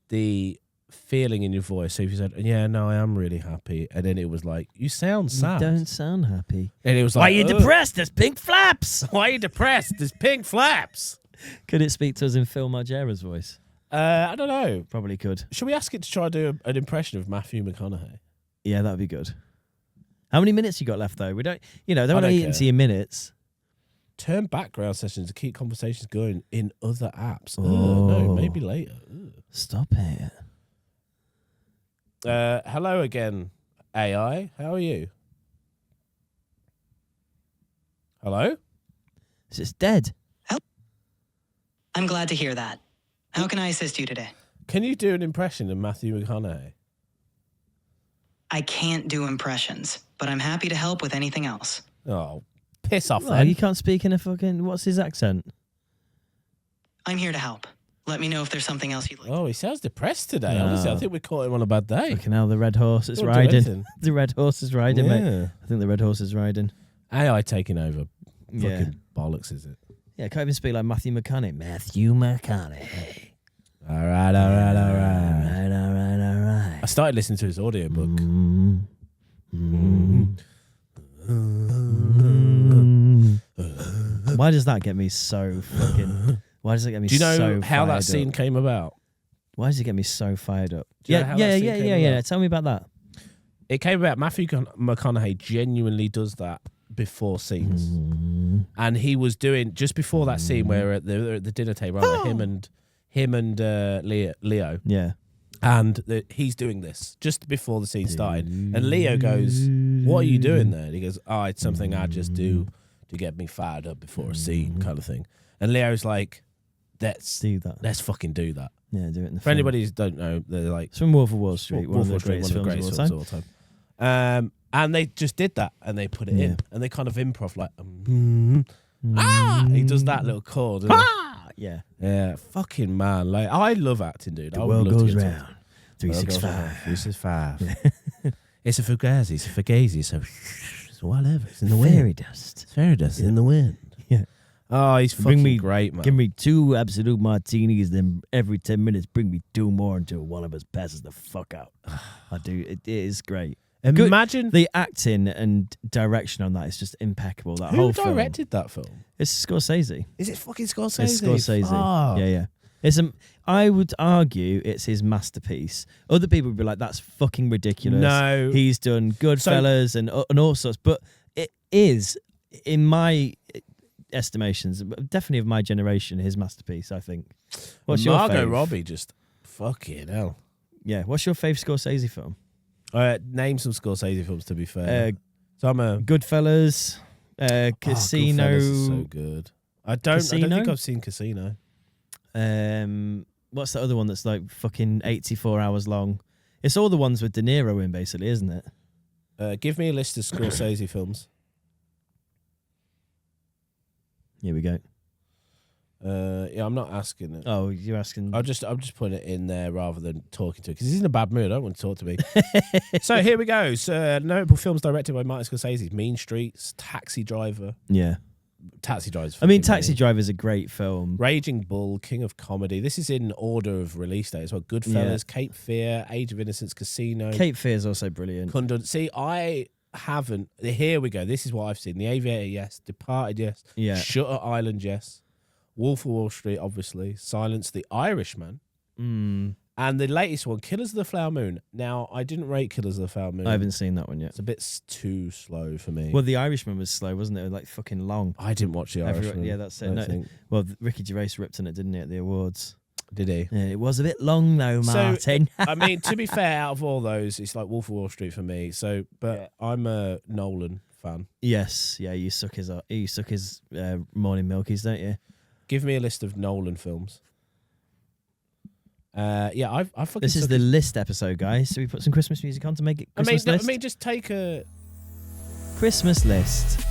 the feeling in your voice. So if you said, "Yeah, no, I am really happy," and then it was like, "You sound sad." You don't sound happy. And it was Why like, are you "Ugh." depressed? There's pink flaps. Why are you depressed? There's pink flaps. Could it speak to us in Phil Margera's voice? I don't know. Probably could. Should we ask it to try to do an impression of Matthew McConaughey? Yeah, that'd be good. How many minutes you got left though? We don't want to don't eat care. into your minutes. Turn background sessions to keep conversations going in other apps. Oh. No, maybe later. Stop it. Hello again, AI. How are you? Hello? It's dead. I'm glad to hear that. How can I assist you today? Can you do an impression of Matthew McConaughey? I can't do impressions, but I'm happy to help with anything else. Oh, piss off Oh, then. you can't speak in a fucking. What's his accent? I'm here to help. Let me know if there's something else you'd like. Oh, he sounds depressed today. No. Honestly, I think we caught him on a bad day. Fucking hell, the red horse is Don't do riding. anything. The red horse is riding, mate. Yeah. I think the red horse is riding. AI taking over. Yeah. Fucking bollocks, is it? Yeah, can't even speak like Matthew McConaughey. Matthew McConaughey. All right. Right. I started listening to his audiobook. Why does that get me so fucking? Why does it get me? Do you know so how that fired scene up? came about? Why does it get me so fired up? Do you know how that scene came Yeah. about? Tell me about that. It came about Matthew McConaughey genuinely does that before scenes. And he was doing, just before that scene where they're at the dinner table, aren't they? him and Leo. Yeah. And he's doing this just before the scene started. And Leo goes, "What are you doing there?" And he goes, "Oh, it's something I just do to get me fired up before a scene," kind of thing. And Leo's like, let's Do that. let's fucking do that. Yeah, do it in the For film. anybody who don't know, they're like, It's from Wolf of Wall Street, one Wolf of of the Wall Street, greatest films of all time. time. And they just did that, and they put it Yeah. in, and they kind of improv like, he does that little chord. doesn't he? Yeah. Yeah, fucking man. Like, I love acting, dude. The I would world love to goes get to- round. 365. 365. It's a fugazi, it's a fugazi, so whatever. It's in the wind. Fairy dust. It's fairy dust in the wind. Yeah. Oh, he's fucking Bring me- great, man. Give me 2 absolute martinis, then every 10 minutes bring me 2 more until one of us passes the fuck out. I do. It is great. Good. Imagine The acting and direction on that is just impeccable. That who whole film. directed that film. It's Scorsese. Is it fucking Scorsese? It's Scorsese. Fuck. Yeah. It's I would argue it's his masterpiece. Other people would be like, "That's fucking ridiculous." No. He's done Goodfellas and all sorts, but it is, in my estimations, definitely of my generation, his masterpiece. I think. What's your Margot fave? Robbie just fucking hell. Yeah. What's your fave Scorsese film? Name some Scorsese films, to be fair. So I'm a Goodfellas, Casino. Goodfellas is so good. I don't Casino? think I've seen Casino. What's the other one that's like fucking 84 hours long? It's all the ones with De Niro in, basically, isn't it? Give me a list of Scorsese films. Here we go. Yeah, I'm not asking it. Oh, you're asking. I'm just putting it in there rather than talking to it because he's in a bad mood. I don't want to talk to me. So here we go. So, notable films directed by Martin Scorsese: Mean Streets, Taxi Driver, Yeah. Taxi Driver's. I mean, fucking Taxi brilliant. Driver's a great film. Raging Bull, King of Comedy. This is in order of release date as well. Goodfellas, Cape Fear, Age of Innocence, Casino. Cape Fear is also brilliant. Kundun. See, I haven't. Here we go. This is what I've seen. The Aviator, yes. Departed, yes. Yeah. Shutter Island, yes. Wolf of Wall Street, obviously. Silence, The Irishman. And the latest one, Killers of the Flower Moon. Now, I didn't rate Killers of the Flower Moon. I haven't seen that one yet. It's a bit too slow for me. Well, The Irishman was slow, wasn't it? It was like fucking long. I didn't watch The Irishman. Yeah, that's it. I No, think. well, Ricky Gervais ripped on it, didn't he, at the awards? Did he? Yeah, it was a bit long though, Martin. I mean, to be fair, out of all those, it's like Wolf of Wall Street for me. So, but I'm a Nolan fan. Yes, yeah, you suck his morning milkies, don't you? Give me a list of Nolan films. Yeah, I fucking. This is the list episode, guys. So we put some Christmas music on to make it Christmas list. I mean, just take a Christmas list.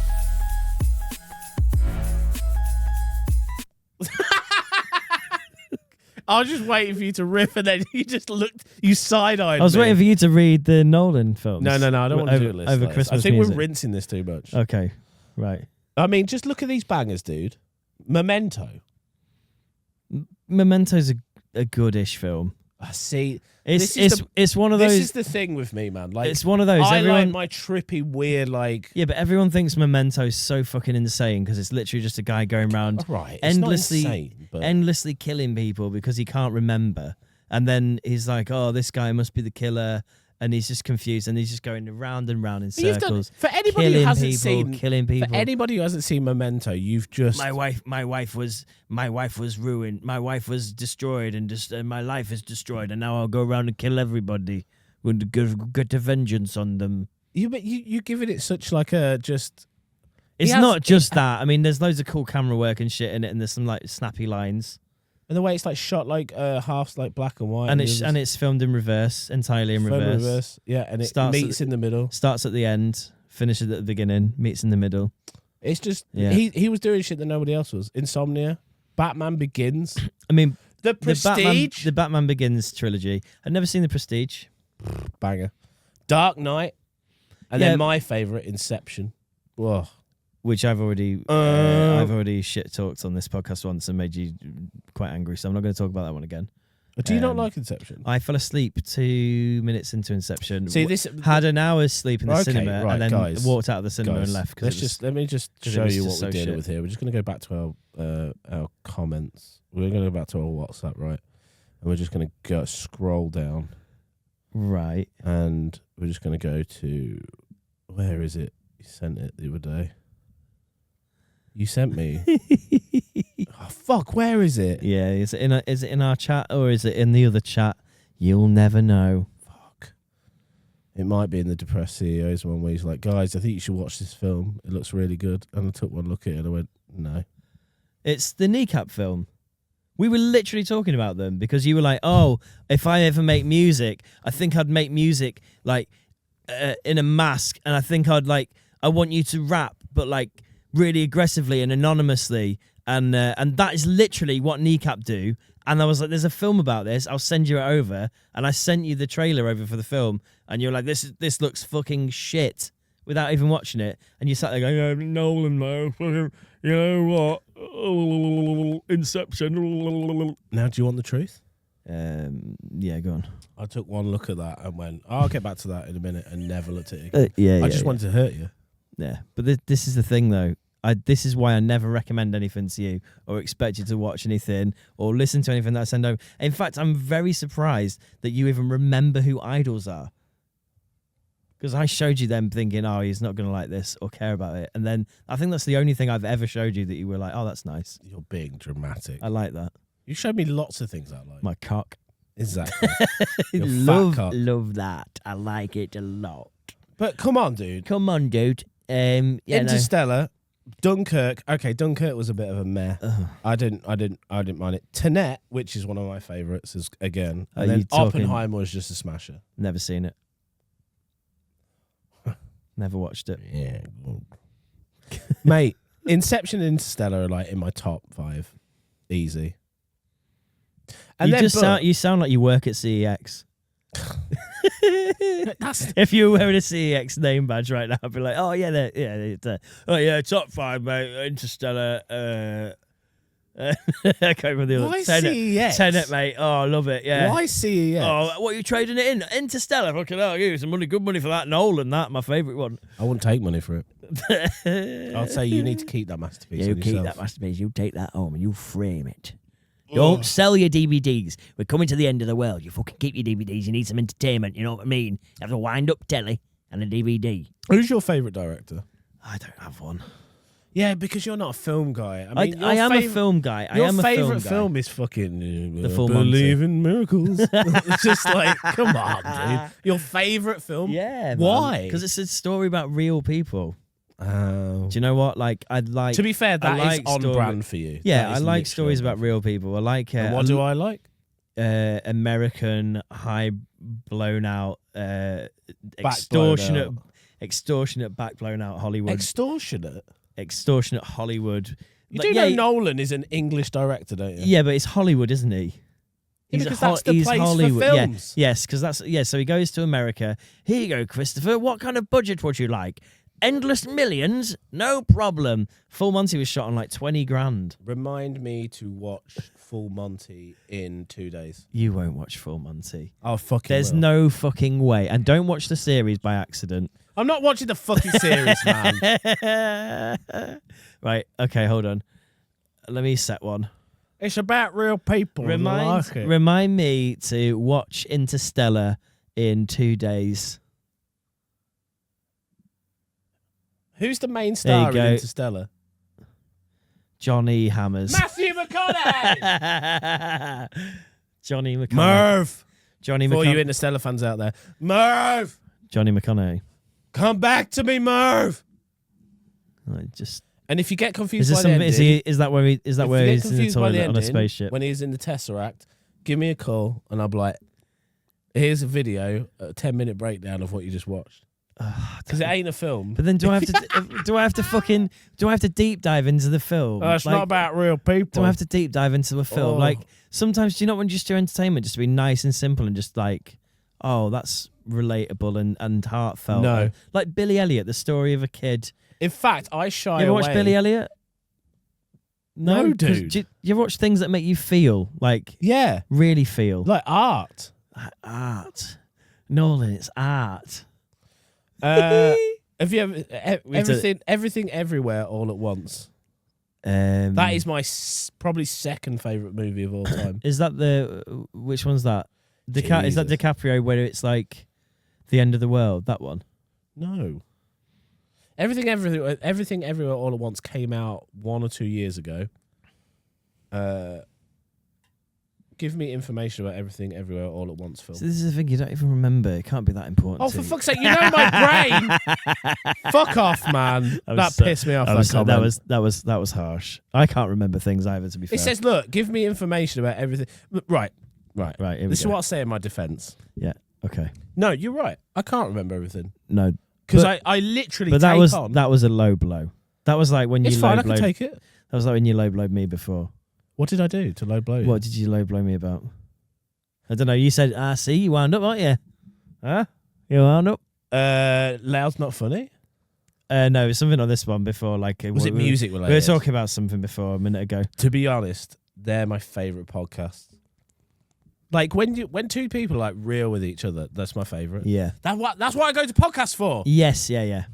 I was just waiting for you to riff, and then you just looked. You side-eyed. I was waiting for you to read the Nolan films. No, I don't want to do a list over like this. Christmas I think music. we're rinsing this too much. Okay, right. I mean, just look at these bangers, dude. Memento. Memento's a goodish film. I see. It's one of those. This is the thing with me, man. Like, it's one of those. I Everyone, like my trippy, weird, like. yeah, but everyone thinks Memento's so fucking insane because it's literally just a guy going around Right, it's endlessly, not insane, but endlessly killing people because he can't remember, and then he's like, "Oh, this guy must be the killer," and he's just confused, and he's just going round and round in You've circles. for anybody who killing hasn't people, seen, killing people. for anybody who hasn't seen Memento, you've just My wife was ruined. My wife was destroyed, and my life is destroyed, and now I'll go around and kill everybody. And get a vengeance on them. you giving it such like a just. It's not just that. I mean, there's loads of cool camera work and shit in it, and there's some like snappy lines. And the way it's like shot like half like black and white, And it's filmed in reverse, entirely in reverse. Yeah, and it Starts meets in the middle. Starts at the end, finishes at the beginning, meets in the middle. It's just Yeah. he was doing shit that nobody else was. Insomnia, Batman Begins, I mean, The Prestige, the Batman Begins trilogy. I've never seen The Prestige. banger, Dark Knight, and Yeah. then my favorite, Inception. Whoa. Which I've already shit talked on this podcast once and made you quite angry, so I'm not going to talk about that one again. Do you not like Inception? I fell asleep 2 minutes into Inception. See, this had an hour's sleep in the cinema right, and then guys, walked out of the cinema and left. Let me just 'cause it show was you just what so we deal shit. with here. We're just going to go back to our comments. We're going to go back to our WhatsApp, right? And we're just going to go scroll down, Right. and we're just going to go to where is it? You sent it the other day. You sent me. Oh, fuck, where is it? Yeah, is it in our chat or is it in the other chat? You'll never know. Fuck. It might be in the Depressed CEOs one where he's like, guys, I think you should watch this film. It looks really good. And I took one look at it and I went, no. It's the Kneecap film. We were literally talking about them because you were like, oh, if I ever make music, I think I'd make music like in a mask. And I think I want you to rap, but like really aggressively and anonymously. And that is literally what Kneecap do. And I was like, there's a film about this. I'll send you it over. And I sent you the trailer over for the film. And you're like, this looks fucking shit without even watching it. And you sat there going, oh, Nolan, man, you know what? Inception. Now, do you want the truth? Yeah, go on. I took one look at that and went, I'll get back to that in a minute, and never looked at it again. Yeah, I just wanted to hurt you. Yeah, but this is the thing, though. This is why I never recommend anything to you or expect you to watch anything or listen to anything that I send over. In fact, I'm very surprised that you even remember who idols are. Because I showed you them thinking, oh, he's not going to like this or care about it. And then I think that's the only thing I've ever showed you that you were like, oh, that's nice. You're being dramatic. I like that. You showed me lots of things I like. My cock. Exactly. Your fat cock. Love that. I like it a lot. But come on, dude. Come on, dude. Interstellar, Dunkirk. Okay, Dunkirk was a bit of a meh. I didn't mind it. Tenet, which is one of my favourites, is again. Are And then you talking- Oppenheimer was just a smasher. Never seen it. Never watched it. Yeah, mate. Inception and Interstellar are like in my top 5, easy. And You then just sound like you work at CEX. If you were wearing a CEX name badge right now, I'd be like, oh yeah, top 5, mate. Interstellar. I can't remember the other. Why CEX? Tenet, mate. Oh, I love it. Yeah. Why CEX? Oh, what are you trading it in? Interstellar. Fucking hell, you some money, good money for that. Nolan, that my favourite one. I wouldn't take money for it. I'd say you need to keep that masterpiece. You on keep yourself. that masterpiece. You take that home and you frame it. Don't sell your DVDs. We're coming to the end of the world. You fucking keep your DVDs. You need some entertainment. You know what I mean? You have a wind-up telly and a DVD. Who's your favourite director? I don't have one. Yeah, because you're not a film guy. I mean, I am a film guy. I Your am a favourite film guy. film is fucking The Full Believe Monty. in Miracles. It's just like, come on, dude. Your favourite film? Yeah. Why? Because it's a story about real people. Oh. Do you know what? Like, I like. To be fair, that is like on brand for you. Yeah, That I is like literally stories on about brand. real people. I like. And what do I like? American high blown out, blown extortionate, back blown out Hollywood. Extortionate. Extortionate Hollywood. You Like, do know Nolan is an English director, don't you? Yeah, but it's Hollywood, isn't he? Because that's the place for films. Yeah, yes, because that's So he goes to America. Here you go, Christopher. What kind of budget would you like? Endless millions? No problem. Full Monty was shot on like 20 grand. Remind me to watch Full Monty in 2 days. You won't watch Full Monty. Oh, fucking There's will. no fucking way. And don't watch the series by accident. I'm not watching the fucking series, man. Right, okay, hold on. Let me set one. It's about real people. and I like it. Remind me to watch Interstellar in 2 days. Who's the main There star you in go. Interstellar? Johnny Hammers. Matthew McConaughey! Johnny McConaughey. Merv! Johnny For you McConaughey. Interstellar fans out there. Merv! Johnny McConaughey. Come back to me, Merv! Just And if you get is confused this by the something? ending, Is that where he? Is that where he's in the confused by the toilet on a ending, spaceship? when he's in the Tesseract, give me a call and I'll be like, here's a video, a 10-minute breakdown of what you just watched. Because it ain't a film. But then do I have to? Do I have to deep dive into the film? It's not about real people. Do I have to deep dive into a film? Oh. Like sometimes, do you not want just your entertainment just to be nice and simple and just like, oh, that's relatable and heartfelt. No. Like Billy Elliot, the story of a kid. In fact, I shy You ever away. watch Billy Elliot? No, 'Cause dude. do you ever watch things that make you feel like Yeah, really feel like art. art? Nolan, it's art. Have you ever everything everywhere all at once? That is my probably second favorite movie of all time. Is that the which one's that? Is that Jesus. DiCaprio where it's like the end of the world? That one. No. Everything everywhere all at once came out 1 or 2 years ago. Give me information about Everything Everywhere All at Once film. So this is the thing you don't even remember. It can't be that important. Oh, to for you. fuck's sake! You know my brain. Fuck off, man. That pissed me off. That was harsh. I can't remember things either. To be fair, It says, "Look, give me information about everything." Right. Right, here we This is go. what I say in my defense. Yeah. Okay. No, you're right. I can't remember everything No. because But- I literally. But that take was on. that was a low blow. That was like when It's you fine. low I can blowed. take it. That was like when you low blowed me before. What did I do to low blow you? What did you low blow me about? I don't know. You said, see, you wound up, aren't you? Huh? You wound up? Loud's not funny. No, it was something on this one before. Like, Was it music We related? were talking about something before a minute ago. To be honest, they're my favorite podcasts. Like when two people are like real with each other, that's my favorite. Yeah. That's what I go to podcasts for. Yes. Yeah.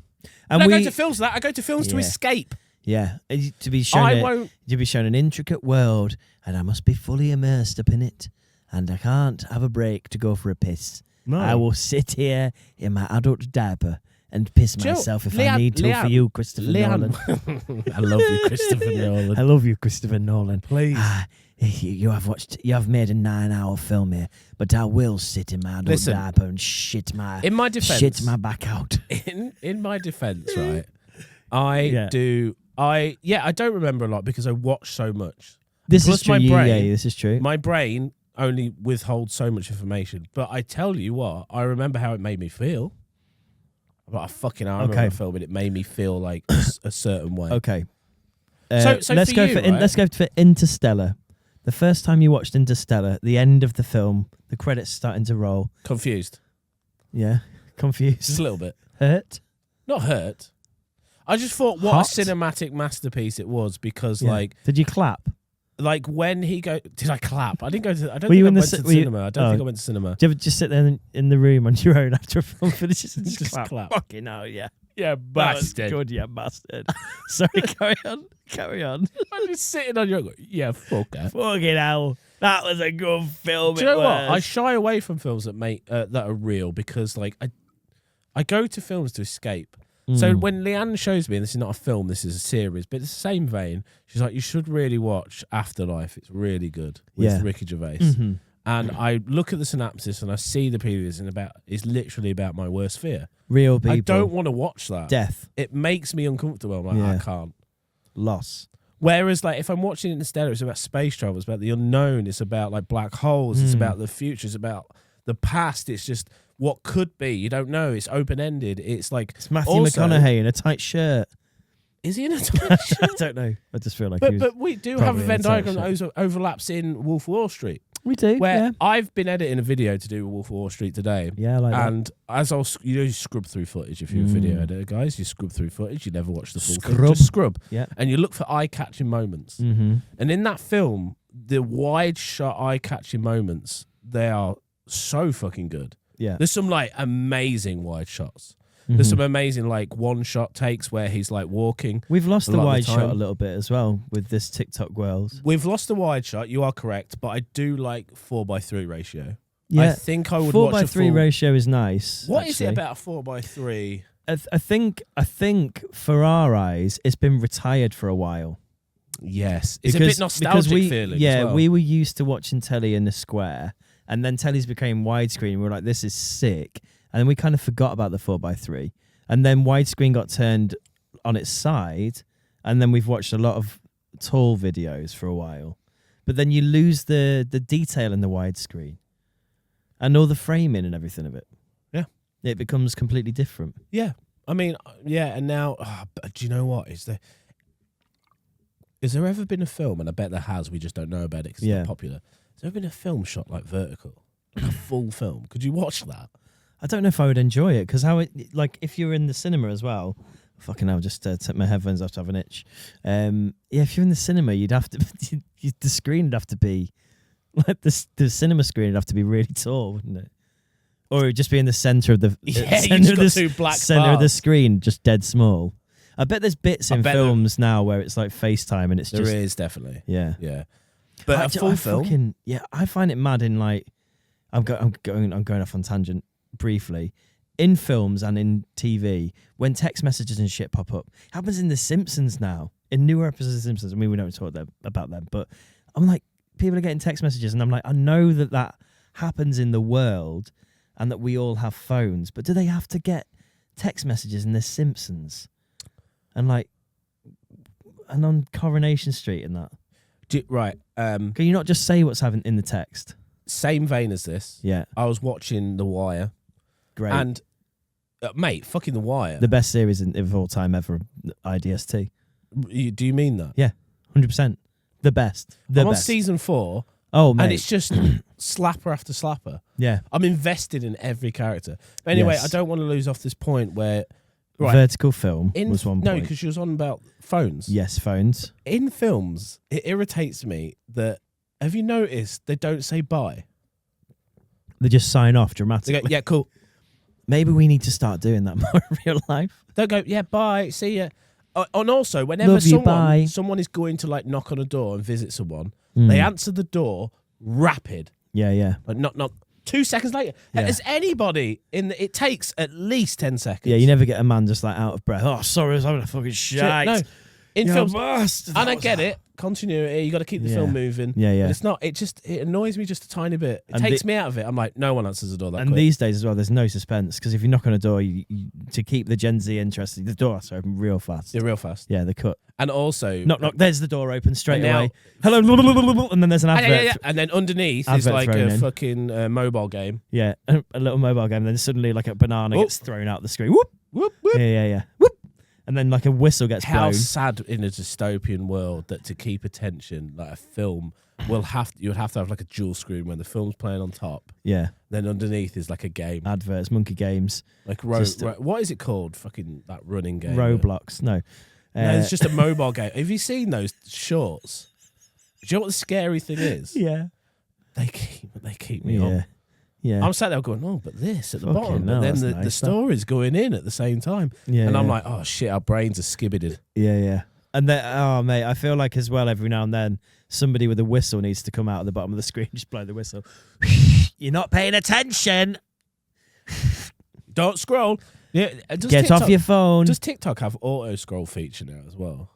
And And I go to films for that. I go to films to Yeah. escape. Yeah, to be shown to be shown an intricate world, and I must be fully immersed up in it, and I can't have a break to go for a piss. No. I will sit here in my adult diaper and piss myself if I need to for you, Christopher Nolan. I love you, Christopher Nolan. I love you, Christopher Nolan. Please. You have made a 9-hour film here, but I will sit in my adult Listen, diaper and shit my back out. In my defense, right? I don't remember a lot because I watch so much. This Plus is true. my brain- Yeah, this is true. My brain only withholds so much information. But I tell you what, I remember how it made me feel. But I remember a film and it made me feel like a certain way. Okay. So let's for go you, for right? let's go for Interstellar. The first time you watched Interstellar, the end of the film, the credits starting to roll. Confused. Yeah. Confused. Just a little bit. Hurt. Not hurt. I just thought what Hot? a cinematic masterpiece it was because Yeah. like Did you clap? when he did I clap? I didn't go to. I don't Were think you I in the went ci- to the were you- cinema. I don't oh. think I went to cinema. Do you ever just sit there in the room on your own after a film finishes and Just just clap. Fucking hell, yeah. Yeah, That was good, yeah, bastard. Sorry, carry on. I'm just sitting on your. Yeah, fuck that. Fucking hell. That was a good film. Do you know what? I shy away from films that are real because like I go to films to escape. So when Leanne shows me, and this is not a film, this is a series, but it's the same vein. She's like, you should really watch Afterlife. It's really good with Ricky Gervais. Mm-hmm. And I look at the synopsis and I see the previews and it's literally about my worst fear. Real people. I don't want to watch that. Death. It makes me uncomfortable. I'm like, Yeah. I can't. Loss. Whereas, like, if I'm watching it instead, it's about space travel, it's about the unknown, it's about like black holes, it's about the future, it's about the past. It's just what could be. You don't know. It's open ended. It's like It's Matthew also- McConaughey in a tight shirt. Is he in a tight shirt? I don't know. I just feel like he was But we do have probably a in Venn a tight diagram that overlaps in Wolf of Wall Street, We do, where yeah. I've been editing a video to do with Wolf of Wall Street today. Yeah, I like that. And as you scrub through footage if you're a video editor, guys. You scrub through footage. You never watch the full thing. Scrub. Just scrub. Yeah. And you look for eye-catching moments. Mm-hmm. And in that film, the wide shot eye-catching moments, they are so fucking good. Yeah. There's some like amazing wide shots. Mm-hmm. There's some amazing like one-shot takes where he's like walking. We've lost a the lot of wide the shot time. a little bit as well with this TikTok world. We've lost the wide shot. You are correct, but I do like 4:3 ratio. Yeah. I think I would watch a 4:3 full. ratio is nice. What is it actually. about 4:3? I think for our eyes, it's been retired for a while. Yes, it's a bit nostalgic feeling. Yeah, as well. we were used to watching telly in the square, and then tellies became widescreen. We were like, "This is sick," and then we kind of forgot about the 4:3, and then widescreen got turned on its side, and then we've watched a lot of tall videos for a while, but then you lose the detail in the widescreen, and all the framing and everything of it. Yeah, it becomes completely different. Yeah, I mean, yeah, and now, but do you know what? Has there ever been a film, and I bet there has, we just don't know about it because it's not popular. Has there ever been a film shot like vertical? Like a full film? Could you watch that? I don't know if I would enjoy it because if you're in the cinema as well, fucking hell, just take my headphones off to have an itch. If you're in the cinema, you'd have to, the screen would have to be, like the cinema screen would have to be really tall, wouldn't it? Or it would just be in the center of the you just got two black center of the bars. screen, just dead small. I bet there's bits in bet films now where it's like FaceTime and it's There just is definitely. yeah. Yeah. But a full film? Fucking, yeah, I find it mad in like I'm going off on tangent briefly. In films and in TV, when text messages and shit pop up, it happens in The Simpsons now. In newer episodes of The Simpsons, I mean, we don't talk about them, but I'm like, people are getting text messages, and I'm like, I know that happens in the world, and that we all have phones, but do they have to get text messages in The Simpsons? And on Coronation Street and that. Right. Can you not just say what's happening in the text? Same vein as this. Yeah. I was watching The Wire. Great. And, mate, fucking The Wire. The best series of all time ever, IDST. Do you mean that? Yeah, 100%. The best. I'm on best. season 4. Oh, mate. And it's just slapper after slapper. Yeah. I'm invested in every character. But anyway, Yes. I don't want to lose off this point where... Vertical film was one No, point. because she was on about phones. Yes, phones. In films, it irritates me that... Have you noticed they don't say bye? They just sign off They dramatically. go, yeah, cool. Maybe we need to start doing that more in real life. They'll go, yeah, bye, see ya. And also, whenever Love you, bye. someone is going to like knock on a door and visit someone, Mm. they answer the door rapid. Yeah, yeah. Like knock. 2 seconds later. Yeah. Has anybody it takes at least 10 seconds. Yeah, you never get a man just like out of breath. Oh, sorry, I was having a fucking shite. No. In You films, bastard. and I get it. Continuity, you got to keep the Yeah. film moving. Yeah, yeah. But it's not. It annoys me just a tiny bit. It And takes me out of it. I'm like, no one answers the door that And quick. these days as well, there's no suspense because if you knock on a door, you to keep the Gen Z interested, the door has to open real fast. They're real fast. Yeah, the cut. And also, Knock, knock. There's the door open straight And now- away. Hello, and then there's an advert. yeah. And then underneath is Advert like thrown a in. fucking mobile game. Yeah, a little mobile game. And then suddenly, like a banana Whoop. gets thrown out the screen. Whoop. Whoop whoop. Yeah. Whoop. and then like a whistle gets How blown. sad in a dystopian world that to keep attention, like a film, you would have to have like a dual screen when the film's playing on top. Yeah, Then underneath is like a game, adverts, monkey games, like what is it called? Fucking that running game. Roblox. No, No, it's just a mobile game. Have you seen those shorts? Do you know what the scary thing is? yeah, They keep me on. Yeah. I'm sat there going, oh, but this at the Fucking bottom, hell, but then that's the nice, story's going in at the same time, Yeah, and I'm yeah. like, oh shit, our brains are skibbited. Yeah. And then, oh mate, I feel like as well every now and then somebody with a whistle needs to come out at the bottom of the screen, just blow the whistle. You're not paying attention. Don't scroll. Yeah, Get off your phone. Does TikTok have auto scroll feature now as well?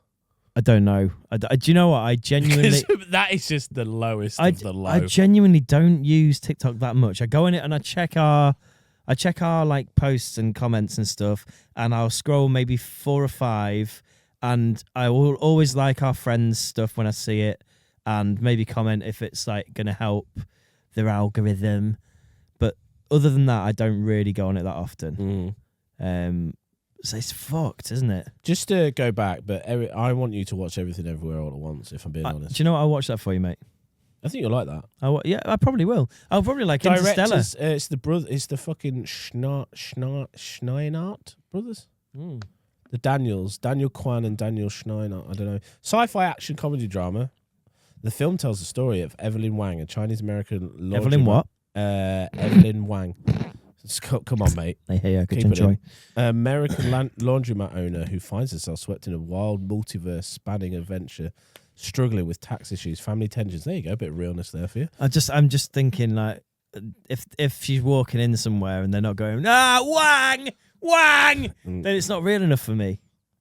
I don't know. Do you know what? I genuinely, That is just the lowest of the low. I genuinely don't use TikTok that much. I go in it and I check our like posts and comments and stuff, and I'll scroll maybe 4 or 5, and I will always like our friends' stuff when I see it, and maybe comment if it's like going to help their algorithm. But other than that, I don't really go on it that often. So it's fucked, isn't it? Just to go back, but I want you to watch Everything Everywhere All at Once, if I'm being honest. Do you know what? I'll watch that for you, mate. I think you'll like that. Yeah, I probably will. I'll probably like Interstellar. Directors, it's the fucking Schneinart brothers. The Daniel Kwan and Daniel Schneinart. I don't know. Sci-fi action comedy drama. The film tells the story of Evelyn Wang, a Chinese-American... Evelyn what? Evelyn Wang. Come on, mate. I hear you. Good Keep to it enjoy. in. American laundromat owner who finds herself swept in a wild multiverse-spanning adventure, struggling with tax issues, family tensions. There you go, a bit of realness there for you. I'm just thinking like, if she's walking in somewhere and they're not going, Wang, then it's not real enough for me.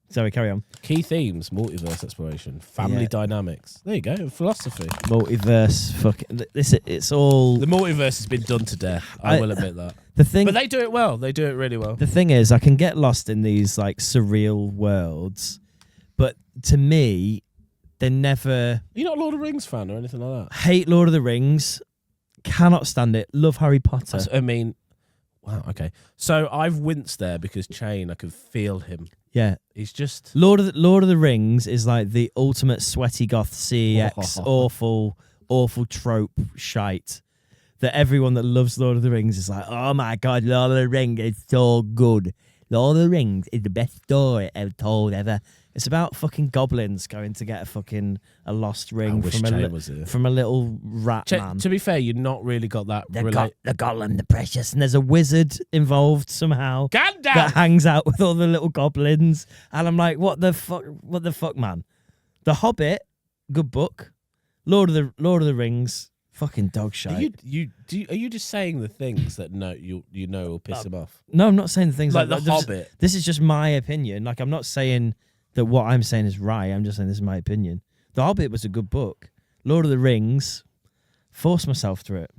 Sorry, carry on. Key themes: multiverse exploration, family dynamics. There you go, philosophy. Multiverse, fucking it's all. The multiverse has been done to death. I will admit that. The thing, but they do it well. They do it really well. The thing is, I can get lost in these like surreal worlds, but to me, they're never. You're not a Lord of the Rings fan or anything like that. Hate Lord of the Rings, cannot stand it. Love Harry Potter. I mean, wow. Okay, so I've winced there because Chain. I could feel him. Yeah, he's just Lord of the Rings is like the ultimate sweaty goth CX awful trope shite that everyone that loves Lord of the Rings is like, oh my god, Lord of the Rings is so good. Lord of the Rings is the best story ever told ever. It's about fucking goblins going to get a lost ring from a little rat man. To be fair, you've not really got that. The Gollum, the Precious, and there's a wizard involved somehow Gandalf! that hangs out with all the little goblins. And I'm like, what the fuck, man? The Hobbit, good book. Lord of the Rings, fucking dog shit. Are you just saying the things that you know will piss him off? No, I'm not saying the things like that. The Hobbit. This is just my opinion. Like, I'm not saying that what I'm saying is right. I'm just saying this is my opinion. The Hobbit was a good book. Lord of the Rings, forced myself through it.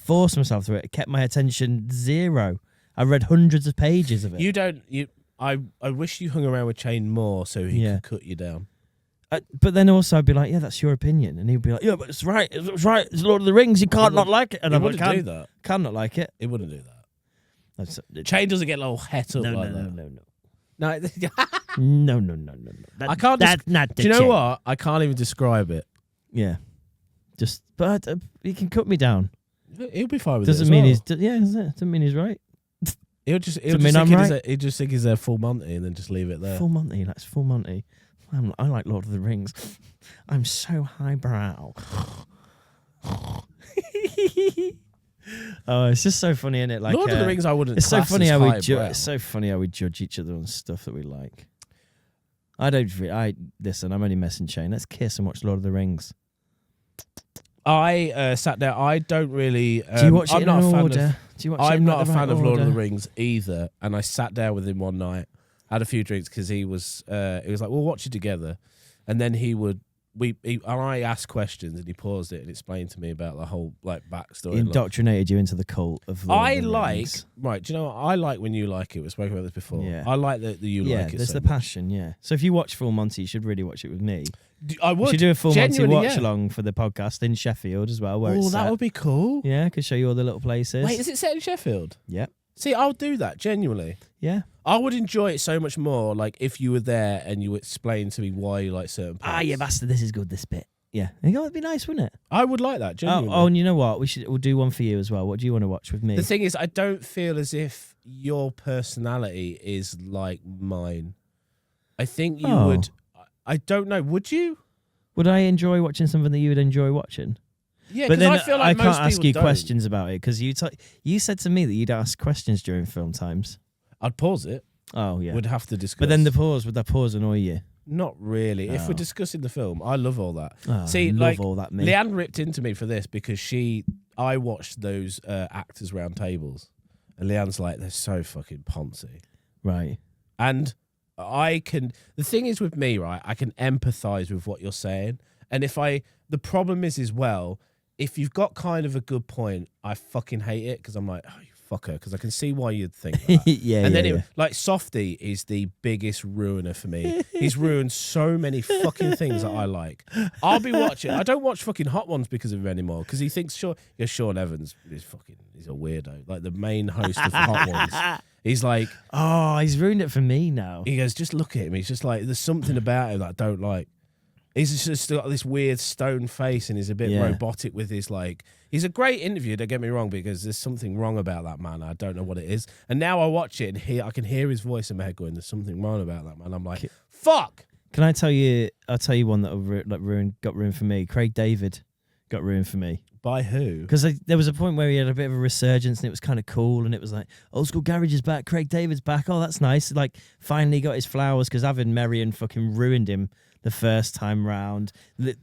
It kept my attention zero. I read hundreds of pages of it. I wish you hung around with Chain more so he could cut you down. But then also I'd be like, yeah, that's your opinion. And he'd be like, yeah, but it's right. It's right. It's Lord of the Rings. You can't not like it. And I'm like, do that. Can not like it. He wouldn't do that. Chain doesn't get a little het up like that. No. No. I can't. That's not the do you know Chain. what? I can't even describe it. Yeah. But he can cut me down. He'll be fine with Doesn't it. mean he's doesn't mean he's right. He'll just think he's a full Monty and then just leave it there. Full Monty, that's full Monty. I like Lord of the Rings. I'm so highbrow. Oh, it's just so funny, isn't it? Like Lord of the Rings, I wouldn't. It's so class funny as how highbrow. it's so funny how we judge each other on stuff that we like. Listen. I'm only messing, Shane. Let's kiss and watch Lord of the Rings. I sat there. I don't really. Do you watch it I'm in not a fan order? I'm not a fan of Lord of the Rings either. And I sat down with him one night, had a few drinks because he was like, "We'll watch it together," and then I asked questions and he paused it and explained to me about the whole like backstory. He indoctrinated you into the cult of Lord of the Rings. Right. Do you know what I like when you like it? We've spoken about this before. Yeah. I like that you like it. There's so the much. passion. Yeah. So if you watch Full Monty, you should really watch it with me. I would. We should do a Full Monty Genuinely, watch along for the podcast in Sheffield as well. Oh, that would be cool. Yeah, I could show you all the little places. Wait, is it set in Sheffield? Yep. See, I'll do that genuinely. Yeah. I would enjoy it so much more, like if you were there and you explained to me why you like certain parts. Ah, you bastard! This is good. This bit. Yeah. I think it'd be nice, wouldn't it? I would like that genuinely. Oh, and you know what? We'll do one for you as well. What do you want to watch with me? The thing is, I don't feel as if your personality is like mine. I think you would. I don't know. Would you? Would I enjoy watching something that you would enjoy watching? Yeah, but then I feel like I most can't ask people you don't. questions about it because you said to me that you'd ask questions during film times. I'd pause it. Oh yeah. Would have to discuss. But then would that pause annoy you? Not really. If we're Oh. discussing the film, I love all that. Oh, See, love like all that, me. Leanne ripped into me for this because I watched those actors round tables, and Leanne's like, they're so fucking poncy. Right. And the thing is with me, right, I can empathise with what you're saying. And the problem is as well, if you've got kind of a good point, I fucking hate it because I'm like, oh, you fucker, because I can see why you'd think that. And then like Softy is the biggest ruiner for me. He's ruined so many fucking things that I like. I'll be watching. I don't watch fucking Hot Ones because of him anymore because he thinks Sean Evans is he's a weirdo. Like the main host of Hot Ones. He's like, oh, he's ruined it for me now. He goes, just look at him. He's just like, there's something about him that I don't like. He's just got this weird stone face and he's a bit robotic with his like. He's a great interview, don't get me wrong, because there's something wrong about that man. I don't know what it is. And now I watch it and I can hear his voice in my head going, there's something wrong about that man. I'm like, fuck. Can I tell you? I'll tell you one that got ruined for me. Craig David got ruined for me. By who? Because there was a point where he had a bit of a resurgence and it was kind of cool and it was like, Old School Garage is back, Craig David's back. Oh, that's nice. Like, finally got his flowers because Avid Marion fucking ruined him the first time round.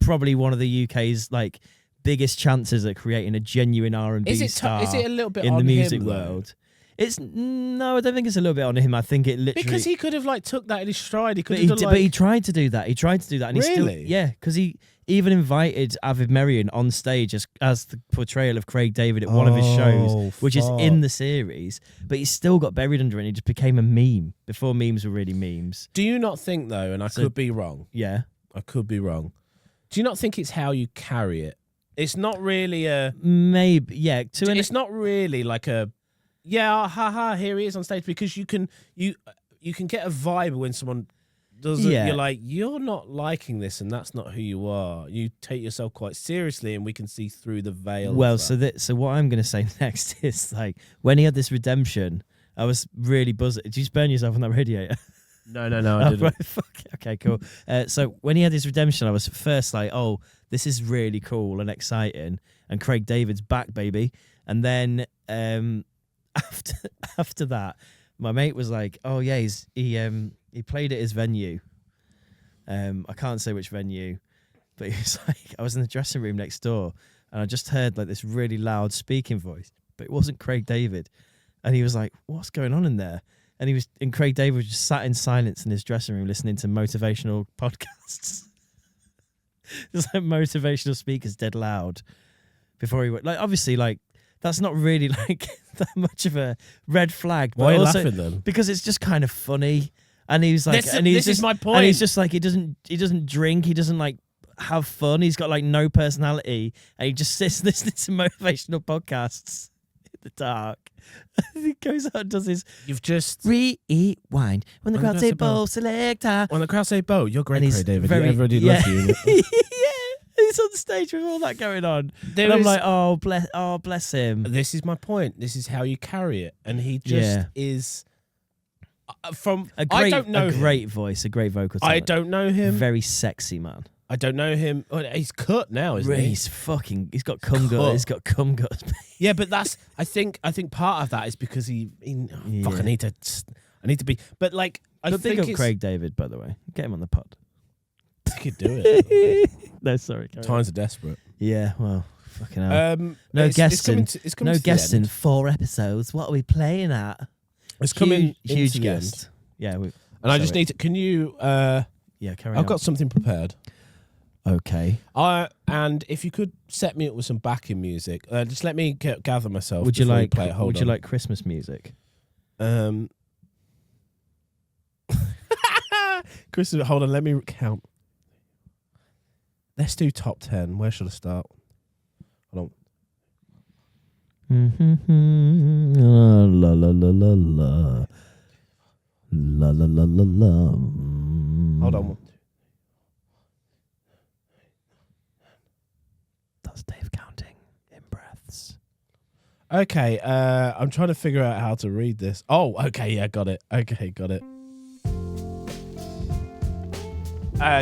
Probably one of the UK's like biggest chances at creating a genuine R&B star. Is it a little bit in on the music him, world? No, I don't think it's a little bit on him. I think it literally because he could have like took that in his stride. He could but have he, done, but he tried to do that. He tried to do that, and Really? he still because he even invited Avid Marion on stage as the portrayal of Craig David at one of his shows, which is in the series. But he still got buried under it. And he just became a meme before memes were really memes. Do you not think though? And I could be wrong. Yeah, I could be wrong. Do you not think it's how you carry it? It's not really a maybe. Yeah, it's not really like a haha. Here he is on stage because you can get a vibe when someone does it. You're like, you're not liking this, and that's not who you are. You take yourself quite seriously, and we can see through the veil. Well, so what I'm going to say next is like when he had this redemption, I was really buzzing. Did you burn yourself on that radiator? No, I didn't. Right, fuck. Okay, cool. So when he had his redemption, I was first like, oh, this is really cool and exciting. And Craig David's back, baby. And then after that, my mate was like, oh, yeah, he played at his venue. I can't say which venue, but he was like, I was in the dressing room next door and I just heard like this really loud speaking voice, but it wasn't Craig David. And he was like, what's going on in there? And Craig David was just sat in silence in his dressing room listening to motivational podcasts. Just like motivational speakers dead loud before he went. Like, obviously, like, that's not really like that much of a red flag. Why are you laughing then? Because it's just kind of funny. And he was like, this is my point. And he's just like, he doesn't drink. He doesn't like have fun. He's got like no personality. And he just sits listening to motivational podcasts in the dark. He goes out and does his rewind when the crowd say Bo selector. When the crowd say Bo, you're great, And Craig David. very- Everybody loves you. Yeah, he's on stage with all that going on. And I'm like, oh bless him. This is my point. This is how you carry it, and he just is. I don't know a him. great voice, a great vocal talent. I don't know him. Very sexy man. I don't know him. Oh, he's cut now, isn't he? He's got cum guts. He's got cum guts. Yeah, but that's. I think part of that is because fuck. I need to be. But like, I But think big up it's Craig David, by the way. Get him on the pod. I could do it. No, sorry. Times are desperate. Yeah, well, fucking hell. No guesting. It's coming No to the guesting. end. 4 episodes. What are we playing at? It's coming. Huge into the end. guest. Yeah. And I just need to. Can you? Yeah, carry on. I've got something prepared. Okay. And if you could set me up with some backing music, just let me gather myself. Would you before we like? play it. Hold Would on. you like Christmas music? Chris, hold on. Let me count. Let's do top 10. Where should I start? Hold La la la la la la. La la la la la. Hold on. That's Dave counting in breaths. Okay, I'm trying to figure out how to read this. Oh, okay, yeah, got it. Okay, got it.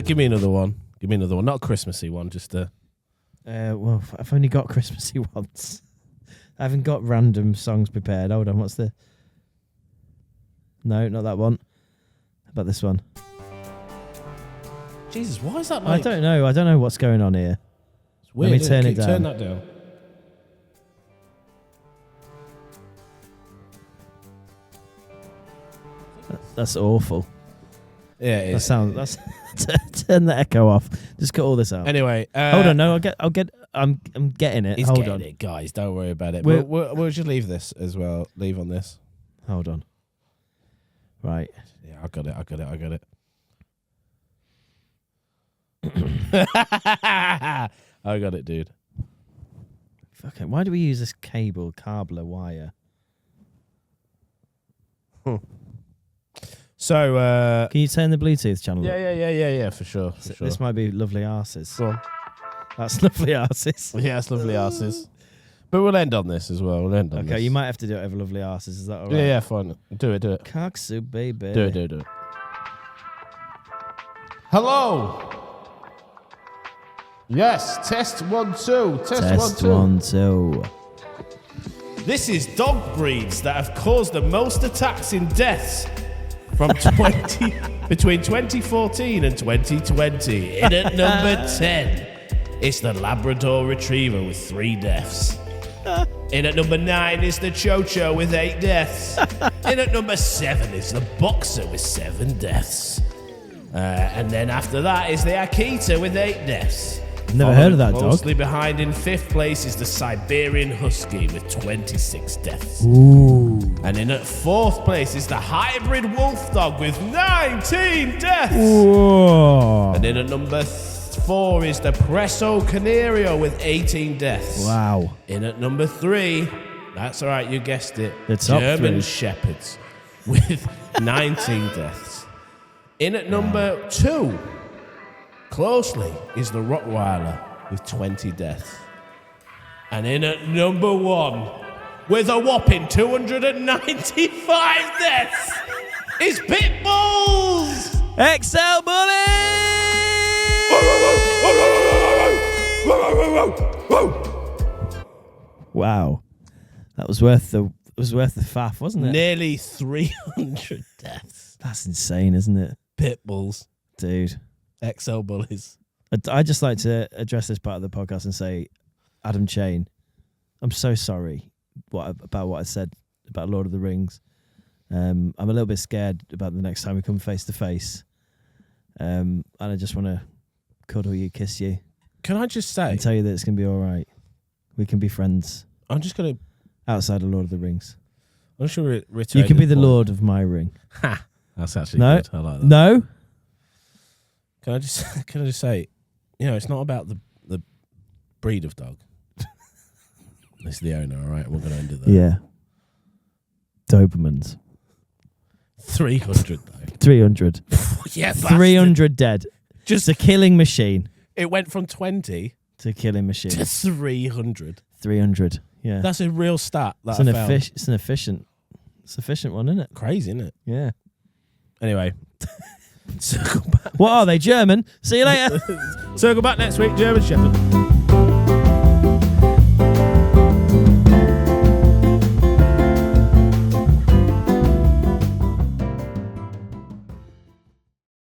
Give me another one. Give me another one. Not a Christmassy one, just a... Well, I've only got Christmassy ones. I haven't got random songs prepared. Hold on, what's the... No, not that one. How about this one? Jesus, why is that like... I don't know. I don't know what's going on here. It's weird. Let me turn it down. Turn that down. That's awful. Yeah, it That is. sounds... Turn the echo off. Just cut all this out. Anyway, hold on. No, I'm getting it. He's Hold getting on. it, guys. Don't worry about it. We're- We'll just leave this as well. Leave on this. Hold on. Right. Yeah, I got it. I got it, dude. Okay. Why do we use this carbler wire? So, Can you turn the Bluetooth channel up? yeah, for sure. This might be lovely arses. Go on. That's lovely arses. Yeah, it's lovely arses. But we'll end on this as well. We'll end on this. Okay, you might have to do it over lovely arses. Is that all right? Yeah, fine. Do it. Cocksuit, baby. Do it. Hello. Yes, test 1 2. Test 1 2. This is dog breeds that have caused the most attacks and deaths from between 2014 and 2020. In at number 10, it's the Labrador Retriever with 3 deaths. In at number 9 is the Chocho with 8 deaths. In at number 7 is the Boxer with 7 deaths. And then after that is the Akita with 8 deaths. Never heard of that dog. Mostly behind in 5th place is the Siberian Husky with 26 deaths. Ooh. And in at 4th place is the Hybrid Wolf Dog with 19 deaths. Whoa. And in at number 4 is the Presso Canario with 18 deaths. Wow. In at number 3, that's all right, you guessed it, The top German 3. Shepherds with 19 deaths. In at number 2, closely, is the Rottweiler with 20 deaths. And in at number 1, with a whopping 295 deaths, is Pit Bulls! XL Bully! Wow. That was worth the faff, wasn't it? Nearly 300 deaths. That's insane, isn't it? Pit Bulls. Dude. XL Bullies. I'd just like to address this part of the podcast and say, Adam Chain, I'm so sorry about what I said about Lord of the Rings. I'm a little bit scared about the next time we come face to face. And I just want to cuddle you, kiss you, Can I just say, and tell you that it's going to be all right. We can be friends I'm just going to outside of Lord of the Rings. I'm sure reiterate. You can be the point. Lord of my ring. Ha! That's actually No. good. I like that. No? Can I just say, it's not about the breed of dog. It's the owner, all right? We're going to end it there. Yeah. Dobermans. 300 though. 300. Yeah, 300 dead. Just a killing machine. It went from 20 To killing machine. to 300. 300. Yeah. That's a real stat that It's I found. it's an efficient one, isn't it? Crazy, isn't it? Yeah. Anyway, circle back. What are they? German? See you later. Circle back next week, German Shepherd.